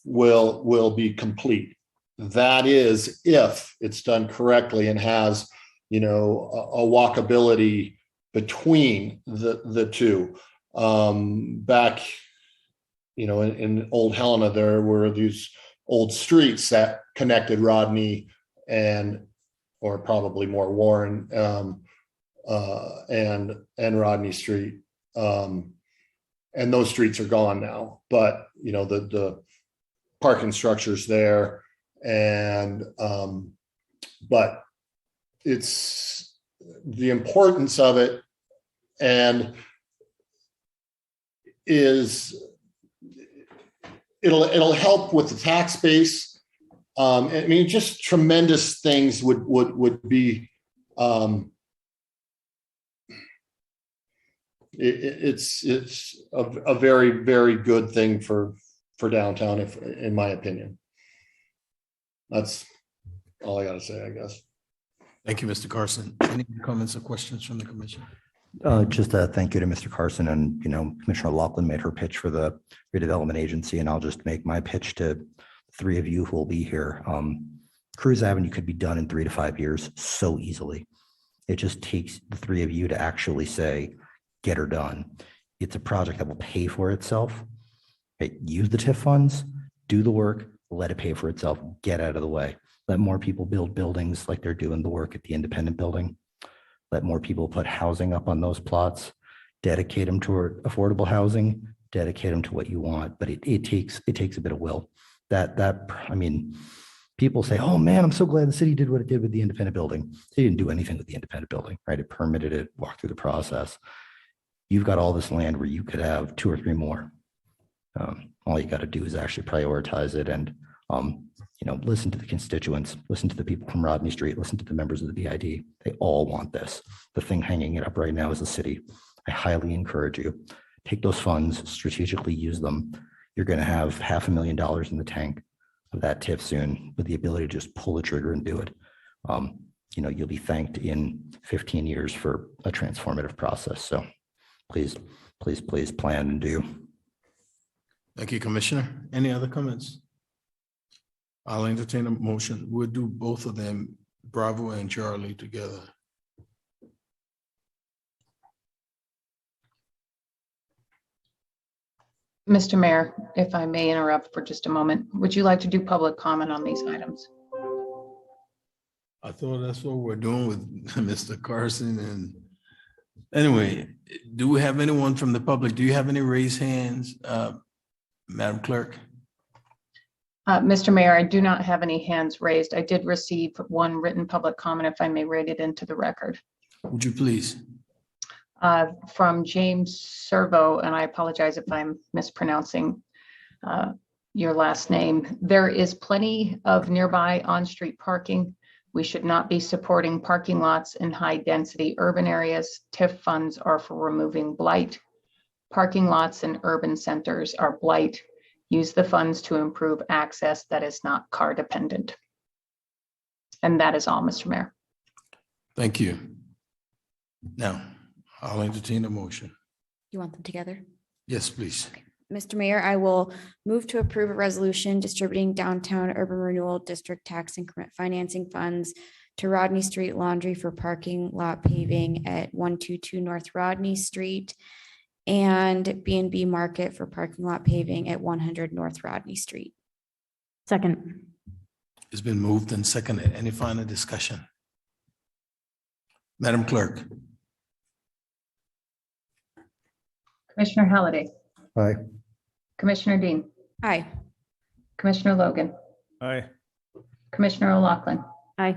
will be complete. That is, if it's done correctly and has a walkability between the two. Back in Old Helena, there were these old streets that connected Rodney or probably more Warren and Rodney Street. And those streets are gone now, but the parking structure's there, and but it's the importance of it, and it'll help with the tax base. I mean, just tremendous things would be. It's a very, very good thing for downtown, in my opinion. That's all I got to say, I guess. Thank you, Mr. Carson. Any comments or questions from the commission? Just a thank you to Mr. Carson, and Commissioner O'Loughlin made her pitch for the redevelopment agency, and I'll just make my pitch to the three of you who will be here. Cruz Avenue could be done in 3 to 5 years so easily. It just takes the three of you to actually say, get her done. It's a project that will pay for itself. Use the TIF funds, do the work, let it pay for itself, get out of the way. Let more people build buildings like they're doing the work at the Independent Building. Let more people put housing up on those plots, dedicate them toward affordable housing, dedicate them to what you want. But it takes a bit of will. I mean, people say, oh man, I'm so glad the city did what it did with the Independent Building. They didn't do anything with the Independent Building, right? It permitted it, walked through the process. You've got all this land where you could have 2 or 3 more. All you got to do is actually prioritize it, and listen to the constituents, listen to the people from Rodney Street, listen to the members of the BID. They all want this. The thing hanging it up right now is the city. I highly encourage you, take those funds, strategically use them. You're going to have $500,000 in the tank of that TIF soon, with the ability to just pull the trigger and do it. you'll be thanked in 15 years for a transformative process. So please plan and do. Thank you, Commissioner. Any other comments? I'll entertain a motion. We'll do both of them, Bravo and Charlie, together. Mr. Mayor, if I may interrupt for just a moment, would you like to do public comment on these items? I thought that's what we're doing with Mr. Carson. And anyway, do we have anyone from the public? Do you have any raised hands, Madam Clerk? Mr. Mayor, I do not have any hands raised. I did receive one written public comment, if I may read it into the record. Would you please? From James Servo, and I apologize if I'm mispronouncing your last name. There is plenty of nearby on-street parking. We should not be supporting parking lots in high-density urban areas. TIF funds are for removing blight. Parking lots in urban centers are blight. Use the funds to improve access that is not car dependent. And that is all, Mr. Mayor. Thank you. Now, I'll entertain a motion. You want them together? Yes, please. Okay. Mr. Mayor, I will move to approve a resolution distributing downtown urban renewal district tax increment financing funds to Rodney Street Laundry for parking lot paving at 122 North Rodney Street and B&B Market for parking lot paving at 100 North Rodney Street. Second. It's been moved and seconded. Any final discussion? Madam Clerk. Commissioner Halliday. Aye. Commissioner Dean. Aye. Commissioner Logan. Aye. Commissioner O'Loughlin. Aye.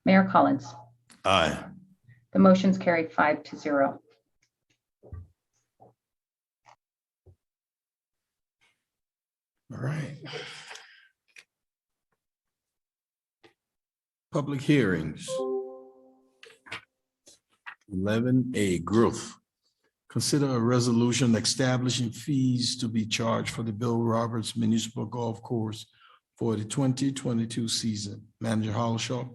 Mayor Collins. Aye. The motion's carried 5-0. All right. Public hearings. 11A, growth. Consider a resolution establishing fees to be charged for the Bill Roberts Municipal Golf Course for the 2022 season. Manager Hollishaw.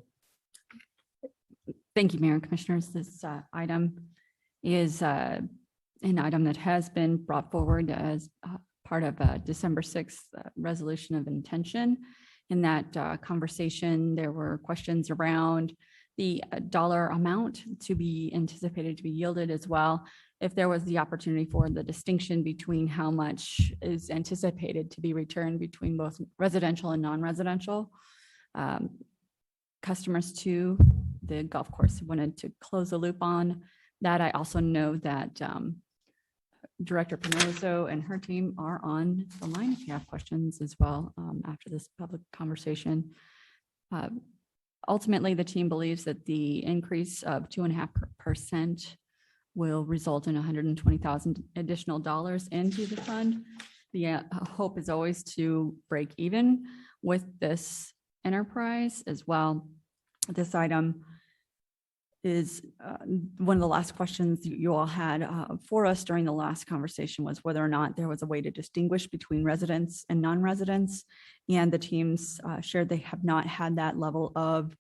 Thank you, Mayor and Commissioners. This item is an item that has been brought forward as part of a December 6th resolution of intention. In that conversation, there were questions around the dollar amount to be anticipated to be yielded, as well if there was the opportunity for the distinction between how much is anticipated to be returned between both residential and non-residential customers to the golf course. Wanted to close the loop on that. I also know that Director Pinozo and her team are on the line if you have questions as well after this public conversation. Ultimately, the team believes that the increase of 2.5% will result in $120,000 additional dollars into the fund. The hope is always to break even with this enterprise as well. This item is one of the last questions you all had for us during the last conversation was whether or not there was a way to distinguish between residents and non-residents. And the teams shared they have not had that level of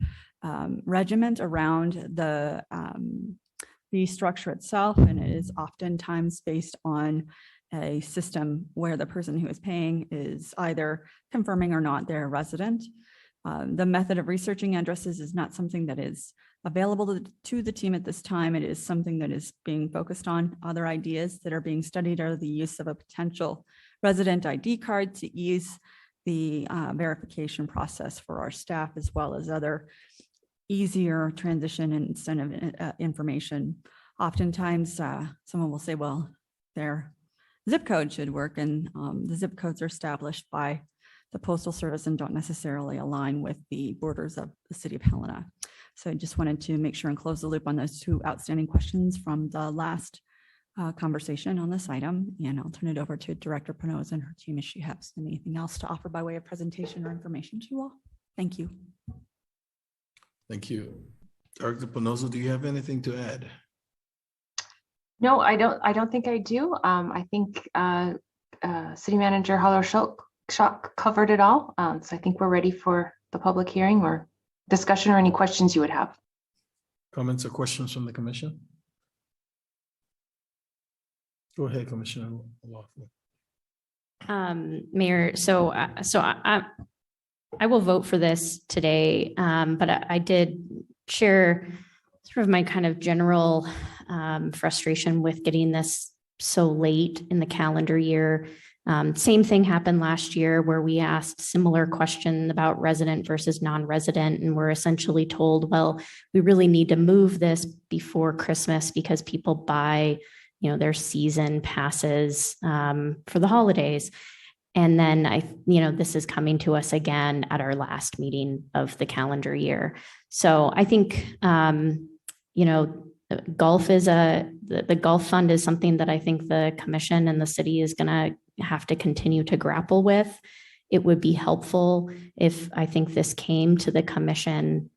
regiment around the structure itself. And it is oftentimes based on a system where the person who is paying is either confirming or not their resident. The method of researching addresses is not something that is available to the team at this time. It is something that is being focused on. Other ideas that are being studied are the use of a potential resident ID card to ease the verification process for our staff, as well as other easier transition and incentive information. Oftentimes, someone will say, well, their zip code should work, and the zip codes are established by the Postal Service and don't necessarily align with the borders of the city of Helena. So I just wanted to make sure and close the loop on those two outstanding questions from the last conversation on this item. And I'll turn it over to Director Pinoza and her team if she has anything else to offer by way of presentation or information to you all. Thank you. Thank you. Director Pinoza, do you have anything to add? No, I don't think I do. I think City Manager Holler-Schultz covered it all. So I think we're ready for the public hearing, or discussion or any questions you would have. Comments or questions from the commission? Go ahead, Commissioner Laughlin. Mayor, I will vote for this today, but I did share sort of my kind of general frustration with getting this so late in the calendar year. Same thing happened last year where we asked similar question about resident versus non-resident, and we're essentially told, well, we really need to move this before Christmas because people buy, their season passes for the holidays. And then this is coming to us again at our last meeting of the calendar year. So I think, golf is the golf fund is something that I think the commission and the city is going to have to continue to grapple with. It would be helpful if I think this came to the commission,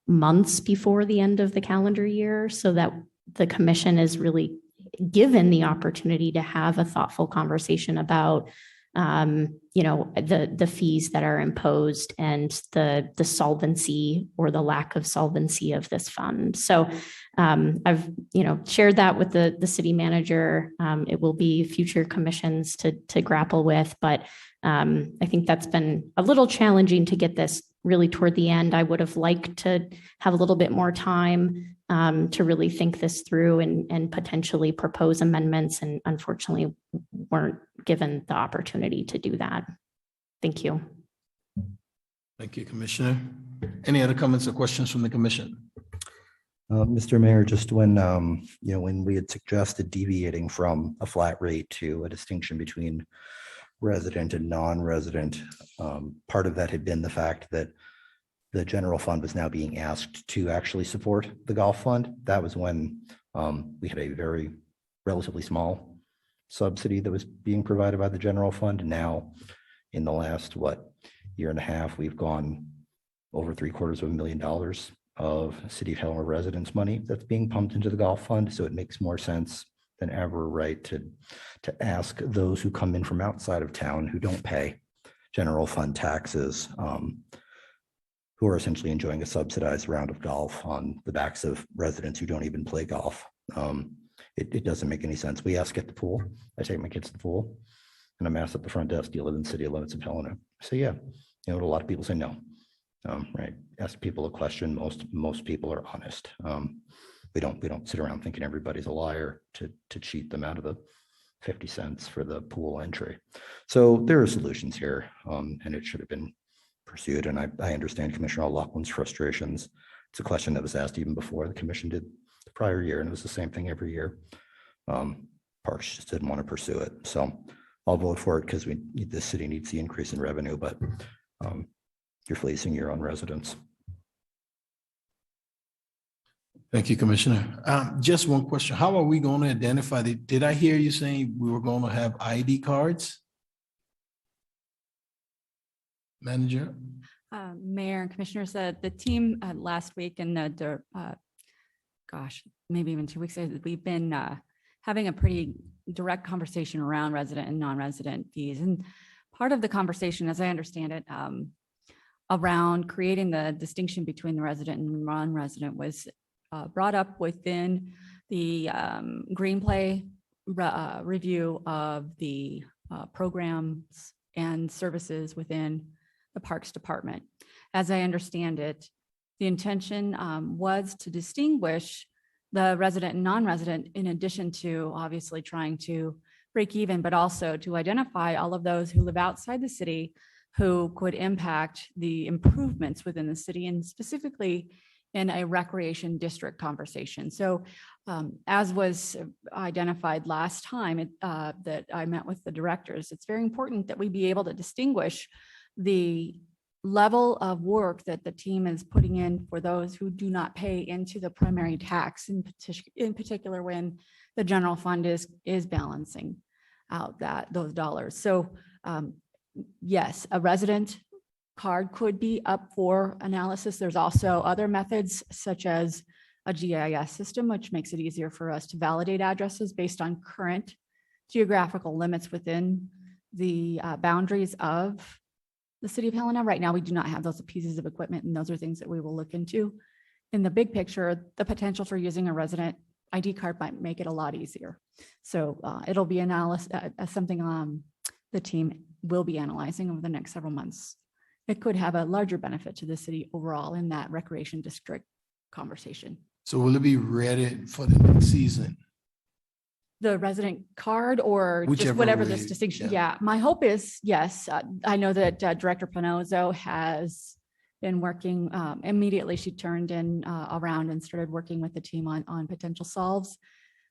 months before the end of the calendar year so that the commission is really given the opportunity to have a thoughtful conversation about the fees that are imposed and the solvency or the lack of solvency of this fund. So I've shared that with the city manager. It will be future commissions to grapple with, but I think that's been a little challenging to get this really toward the end. I would have liked to have a little bit more time to really think this through and potentially propose amendments, and unfortunately weren't given the opportunity to do that. Thank you. Thank you, Commissioner. Any other comments or questions from the commission? Mr. Mayor, just when we had suggested deviating from a flat rate to a distinction between resident and non-resident, part of that had been the fact that the general fund was now being asked to actually support the golf fund. That was when we had a very relatively small subsidy that was being provided by the general fund. And now in the last, year and a half, we've gone over $750,000 of City of Helena residents' money that's being pumped into the golf fund. So it makes more sense than ever, right, to ask those who come in from outside of town who don't pay general fund taxes, who are essentially enjoying a subsidized round of golf on the backs of residents who don't even play golf. It doesn't make any sense. We ask at the pool. I take my kids to the pool and I'm asked at the front desk, do you live in the city limits of Helena? I say, yeah. A lot of people say no. Right. Ask people a question. Most people are honest. We don't sit around thinking everybody's a liar to cheat them out of the 50 cents for the pool entry. So there are solutions here, and it should have been pursued. And I understand Commissioner Laughlin's frustrations. It's a question that was asked even before the commission did the prior year, and it was the same thing every year. Parks just didn't want to pursue it. So I'll vote for it because the city needs the increase in revenue, but you're fleecing your own residents. Thank you, Commissioner. Just one question. How are we going to identify did I hear you saying we were going to have ID cards? Manager? Mayor and Commissioners, the team last week and maybe even 2 weeks ago, we've been having a pretty direct conversation around resident and non-resident fees. And part of the conversation, as I understand it, around creating the distinction between the resident and non-resident was brought up within the Greenplay review of the programs and services within the Parks Department. As I understand it, the intention was to distinguish the resident and non-resident in addition to obviously trying to break even, but also to identify all of those who live outside the city who could impact the improvements within the city, and specifically in a recreation district conversation. So as was identified last time that I met with the directors, it's very important that we be able to distinguish the level of work that the team is putting in for those who do not pay into the primary tax, in particular when the general fund is balancing out those dollars. So yes, a resident card could be up for analysis. There's also other methods such as a GIS system, which makes it easier for us to validate addresses based on current geographical limits within the boundaries of the city of Helena. Right now, we do not have those pieces of equipment, and those are things that we will look into. In the big picture, the potential for using a resident ID card might make it a lot easier. So it'll be something the team will be analyzing over the next several months. It could have a larger benefit to the city overall in that recreation district conversation. So will it be ready for the next season? The resident card or just Whichever whatever way, this distinction. yeah. Yeah, my hope is, yes. I know that Director Panozzo has been working, immediately she turned in around and started working with the team on potential solves.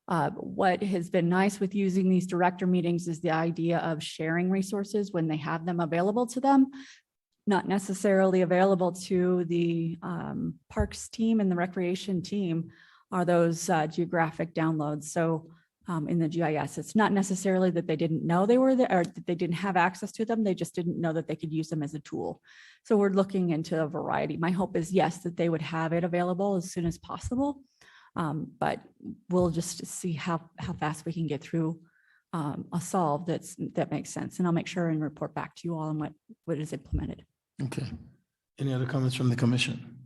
What has been nice with using these director meetings is the idea of sharing resources when they have them available to them, not necessarily available to the parks team and the recreation team are those geographic downloads. So in the GIS, it's not necessarily that they didn't know they were there or that they didn't have access to them. They just didn't know that they could use them as a tool. So we're looking into a variety. My hope is, yes, that they would have it available as soon as possible. But we'll just see how fast we can get through a solve that makes sense. And I'll make sure and report back to you all on what is implemented. Okay. Any other comments from the commission?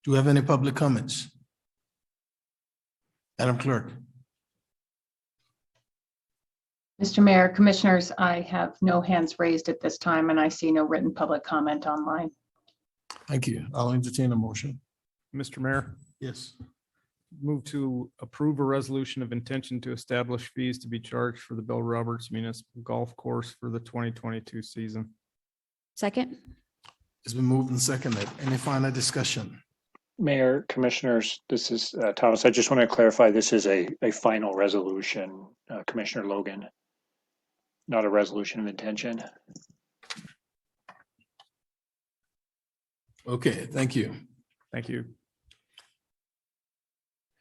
Do we have any public comments? Madam Clerk. Mr. Mayor, Commissioners, I have no hands raised at this time, and I see no written public comment online. Thank you. I'll entertain a motion. Mr. Mayor, Yes. move to approve a resolution of intention to establish fees to be charged for the Bill Roberts Municipal Golf Course for the 2022 season. Second. It's been moved and seconded. Any final discussion? Mayor, Commissioners, this is Thomas. I just want to clarify, this is a final resolution, Commissioner Logan, not a resolution of intention. Okay, thank you. Thank you.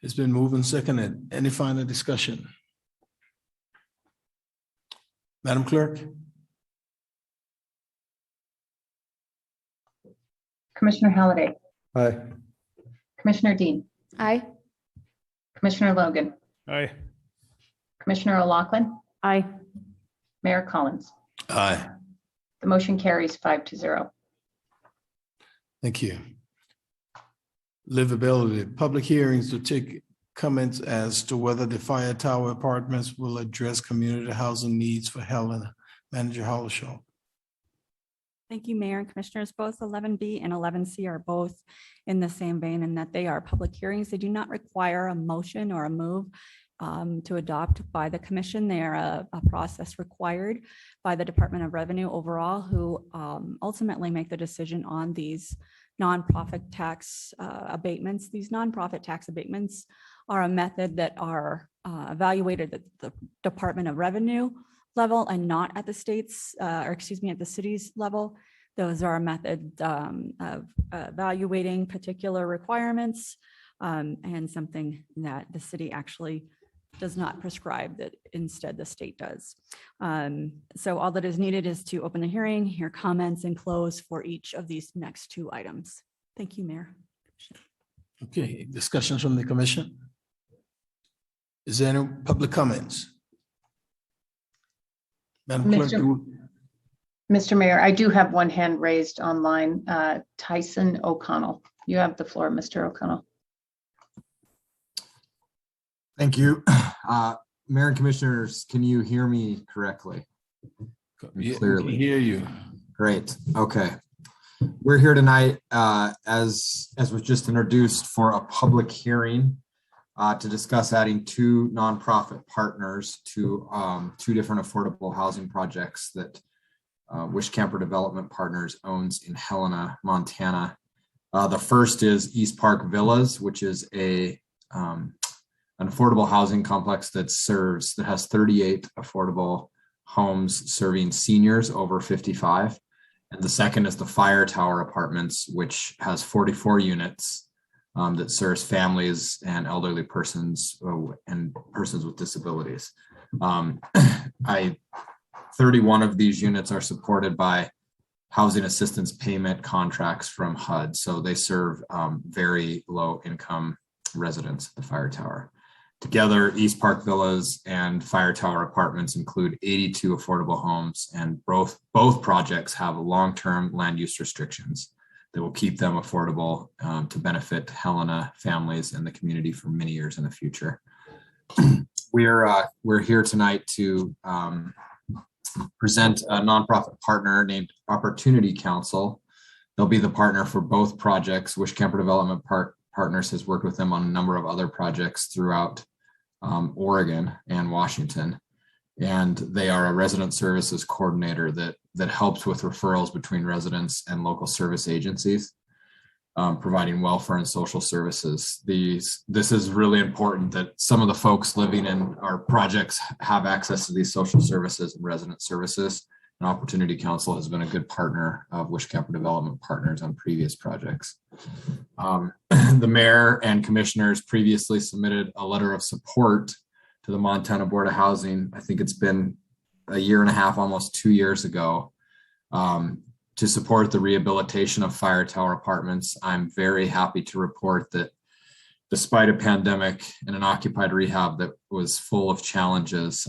It's been moved and seconded. Any final discussion? Madam Clerk? Commissioner Halliday, Aye. Commissioner Dean, Aye. Commissioner Logan, Aye. Commissioner O'Loughlin, Aye. Mayor Collins. Aye. The motion carries 5-0. Thank you. Livability, public hearings to take comments as to whether the fire tower apartments will address community housing needs for Helena. Manager Hollishaw. Thank you, Mayor and Commissioners. Both 11B and 11C are both in the same vein in that they are public hearings. They do not require a motion or a move to adopt by the commission. They are a process required by the Department of Revenue overall, who ultimately make the decision on these nonprofit tax abatements. These nonprofit tax abatements are a method that are evaluated at the Department of Revenue level and not at the state's, at the city's level. Those are a method of evaluating particular requirements and something that the city actually does not prescribe, that instead the state does. So all that is needed is to open the hearing, hear comments, and close for each of these next two items. Thank you, Mayor. Okay, discussions from the commission? Is there any public comments? Madam Clerk, Mr. Mayor, I do have one hand raised online. Tyson O'Connell. You have the floor, Mr. O'Connell. Thank you. Mayor and Commissioners, can you hear me correctly? clearly. We hear you. Great. Okay. We're here tonight, as was just introduced, for a public hearing to discuss adding two nonprofit partners to two different affordable housing projects that Wish Camper Development Partners owns in Helena, Montana. The first is East Park Villas, which is an affordable housing complex that has 38 affordable homes serving seniors over 55. And the second is the Fire Tower Apartments, which has 44 units that serves families and elderly persons and persons with disabilities. 31 of these units are supported by housing assistance payment contracts from HUD. So they serve very low income residents at the Fire Tower. Together, East Park Villas and Fire Tower Apartments include 82 affordable homes, and both projects have long-term land use restrictions that will keep them affordable to benefit Helena families and the community for many years in the future. We're here tonight to present a nonprofit partner named Opportunity Council. They'll be the partner for both projects. Wish Camper Development Partners has worked with them on a number of other projects throughout Oregon and Washington. And they are a resident services coordinator that helps with referrals between residents and local service agencies, providing welfare and social services. This is really important that some of the folks living in our projects have access to these social services and resident services. And Opportunity Council has been a good partner of Wish Camper Development Partners on previous projects. The mayor and commissioners previously submitted a letter of support to the Montana Board of Housing. I think it's been a year and a half, almost 2 years ago, to support the rehabilitation of Fire Tower Apartments. I'm very happy to report that despite a pandemic and an occupied rehab that was full of challenges,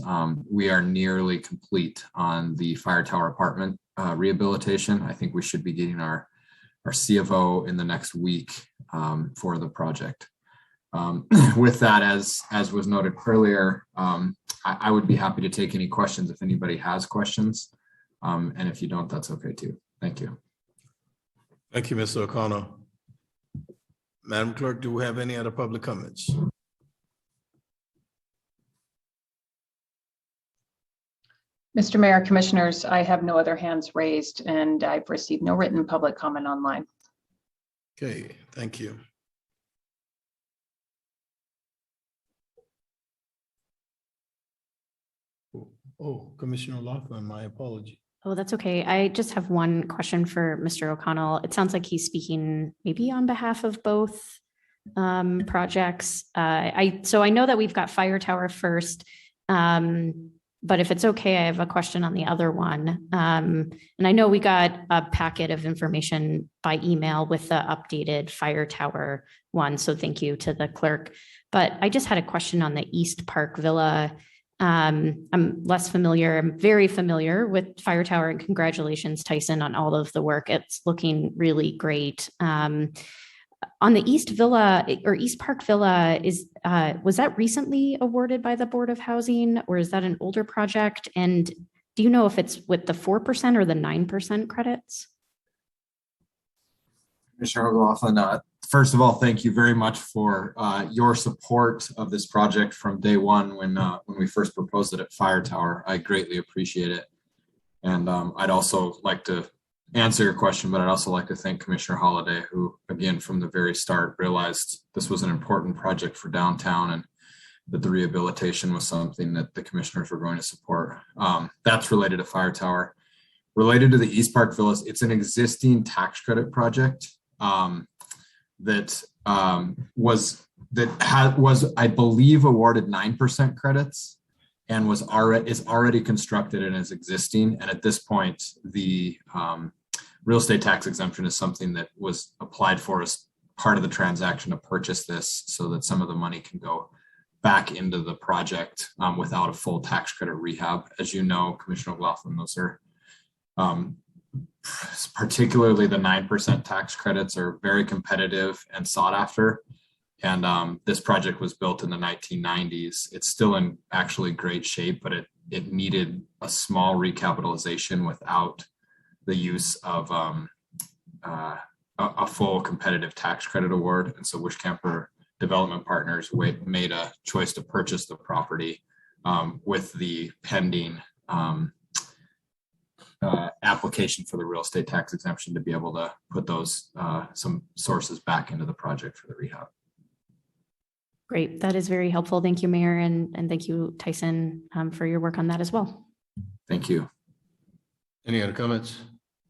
we are nearly complete on the Fire Tower Apartment rehabilitation. I think we should be getting our CFO in the next week for the project. With that, as was noted earlier, I would be happy to take any questions if anybody has questions. And if you don't, that's okay too. Thank you. Thank you, Mr. O'Connor. Madam Clerk, do we have any other public comments? Mr. Mayor, Commissioners, I have no other hands raised, and I've received no written public comment online. Okay, thank you. Oh, Commissioner Laughlin, my apology. Oh, that's okay. I just have one question for Mr. O'Connell. It sounds like he's speaking maybe on behalf of both projects. So I know that we've got Fire Tower first, but if it's okay, I have a question on the other one. And I know we got a packet of information by email with the updated Fire Tower one, so thank you to the clerk. But I just had a question on the East Park Villa. I'm less familiar. I'm very familiar with Fire Tower, and congratulations, Tyson, on all of the work. It's looking really great. On the East Villa or East Park Villa, was that recently awarded by the Board of Housing, or is that an older project? And do you know if it's with the 4% or the 9% credits? Commissioner Laughlin, first of all, thank you very much for your support of this project from day one when we first proposed it at Fire Tower. I greatly appreciate it. And I'd also like to answer your question, but I'd also like to thank Commissioner Holliday, who, again, from the very start, realized this was an important project for downtown and that the rehabilitation was something that the commissioners were going to support. That's related to Fire Tower. Related to the East Park Villas, it's an existing tax credit project that was, I believe, awarded 9% credits and is already constructed and is existing. And at this point, the real estate tax exemption is something that was applied for as part of the transaction to purchase this, so that some of the money can go back into the project without a full tax credit rehab. As you know, Commissioner Laughlin, those are particularly the 9% tax credits are very competitive and sought after. And this project was built in the 1990s. It's still in actually great shape, but it needed a small recapitalization without the use of a full competitive tax credit award. And so Wish Camper Development Partners made a choice to purchase the property with the pending application for the real estate tax exemption to be able to put those some sources back into the project for the rehab. Great. That is very helpful. Thank you, Mayor. And thank you, Tyson, for your work on that as well. Thank you. Any other comments?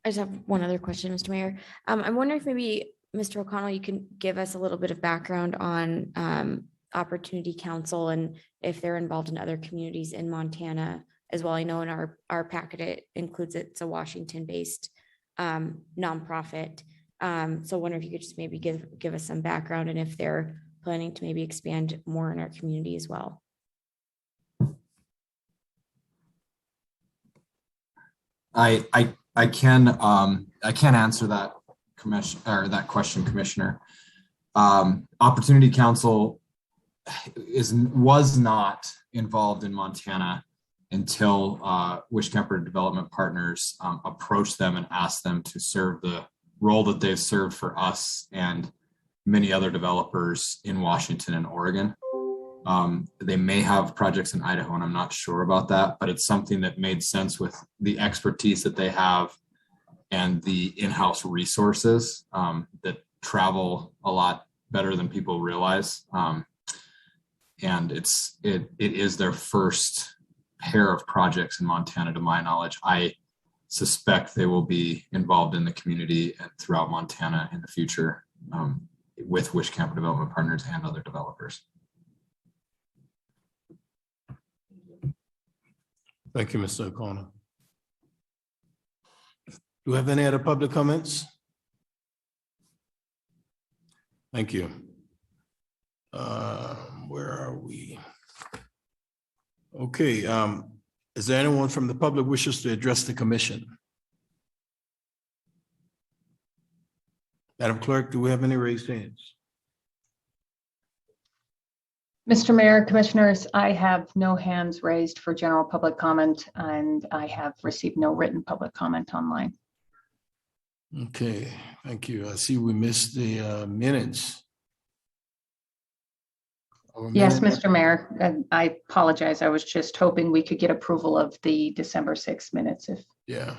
I just have one other question, Mr. Mayor. I'm wondering if maybe, Mr. O'Connell, you can give us a little bit of background on Opportunity Council and if they're involved in other communities in Montana as well. I know in our packet, it includes it's a Washington-based nonprofit. So I wonder if you could just maybe give us some background and if they're planning to maybe expand more in our community as well. I can answer that that question, Commissioner. Opportunity Council was not involved in Montana until Wish-Kemper Development Partners approached them and asked them to serve the role that they've served for us and many other developers in Washington and Oregon. They may have projects in Idaho, and I'm not sure about that, but it's something that made sense with the expertise that they have and the in-house resources that travel a lot better than people realize. And it is their first pair of projects in Montana, to my knowledge. I suspect they will be involved in the community and throughout Montana in the future with Wish-Kemper Development Partners and other developers. Thank you, Mr. O'Connor. Do we have any other public comments? Thank you. Where are we? Okay, is there anyone from the public wishes to address the commission? Madam Clerk, do we have any raised hands? Mr. Mayor, Commissioners, I have no hands raised for general public comment, and I have received no written public comment online. Okay, thank you. I see we missed the minutes. Yes, Mr. Mayor, and I apologize. I was just hoping we could get approval of the December 6th minutes. Yeah.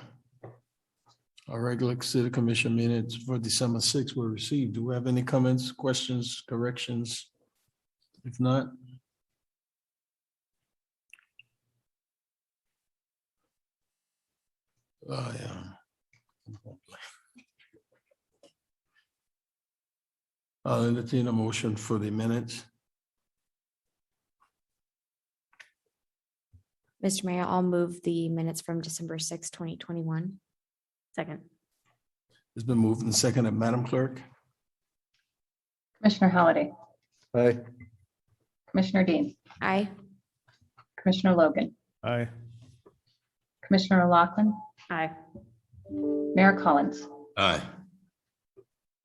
Our regular city commission minutes for December 6th were received. Do we have any comments, questions, corrections? If not, yeah. I'll entertain a motion for the minutes. Mr. Mayor, I'll move the minutes from December 6, 2021. Second. It's been moved and seconded. Madam Clerk? Commissioner Halliday. Aye. Commissioner Dean. Aye. Commissioner Logan. Aye. Commissioner Lachlan. Aye. Mayor Collins. Aye.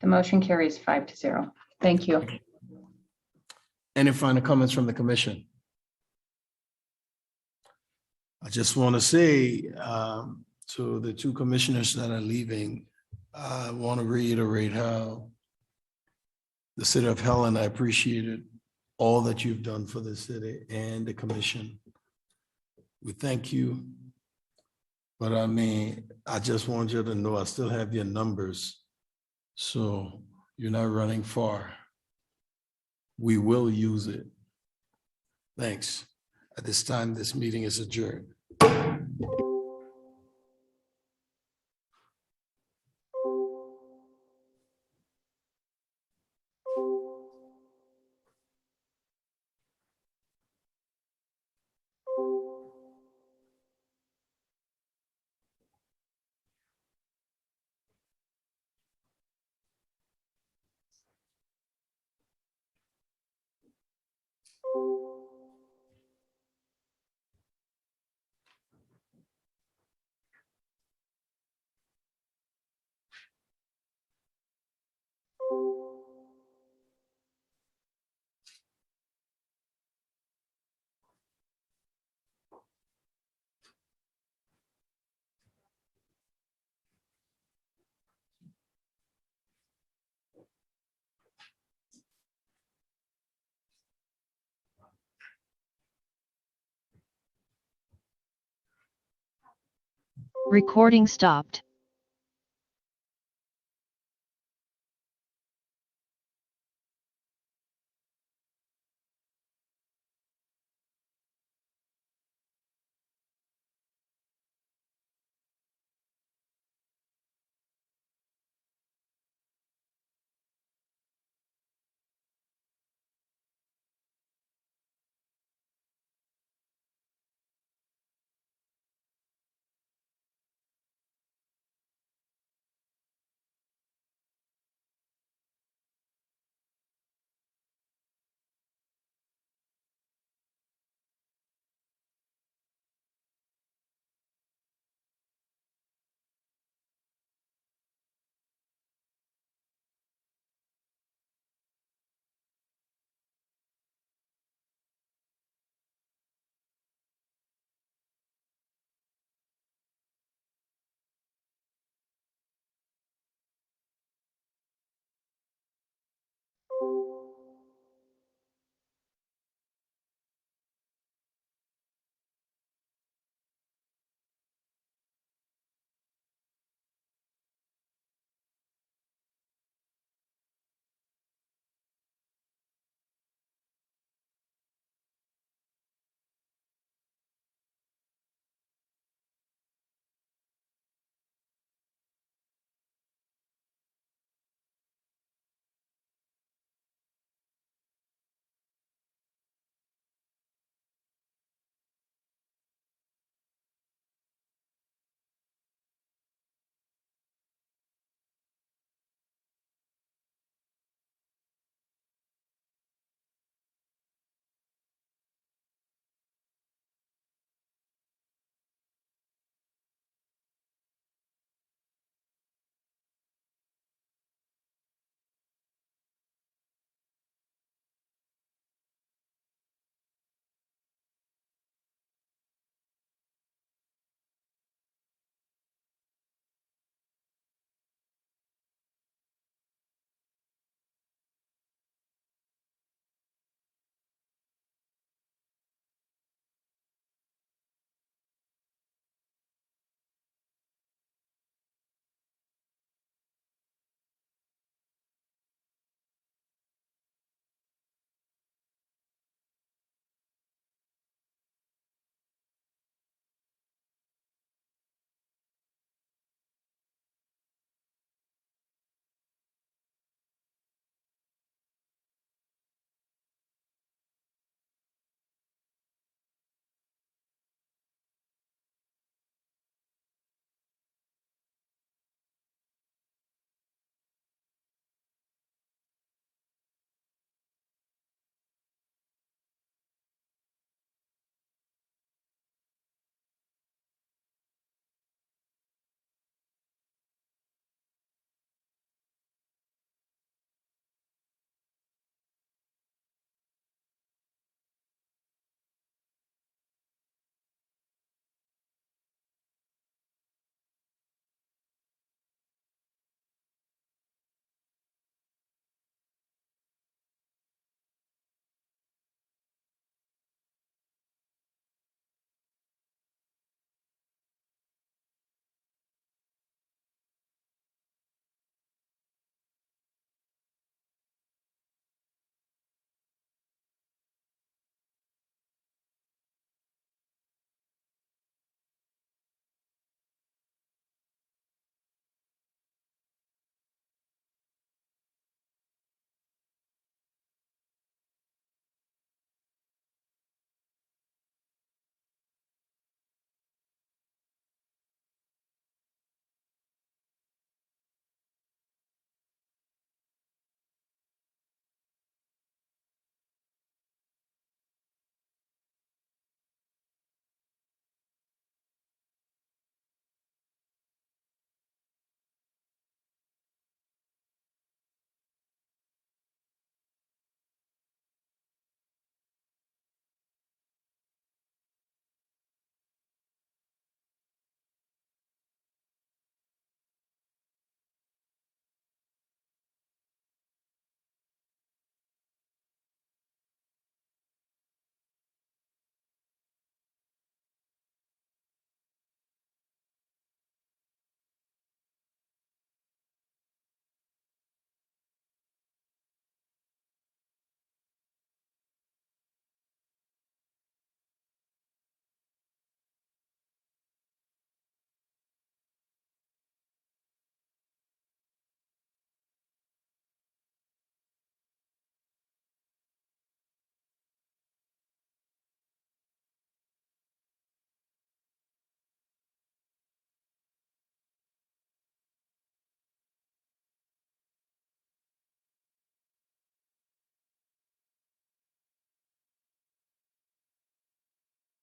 The motion carries 5-0. Thank you. Any final comments from the commission? I just want to say to the two commissioners that are leaving, I want to reiterate how the city of Helena appreciated all that you've done for the city and the commission. We thank you. But I mean, I just want you to know I still have your numbers. So you're not running far. We will use it. Thanks. At this time, this meeting is adjourned. Recording stopped.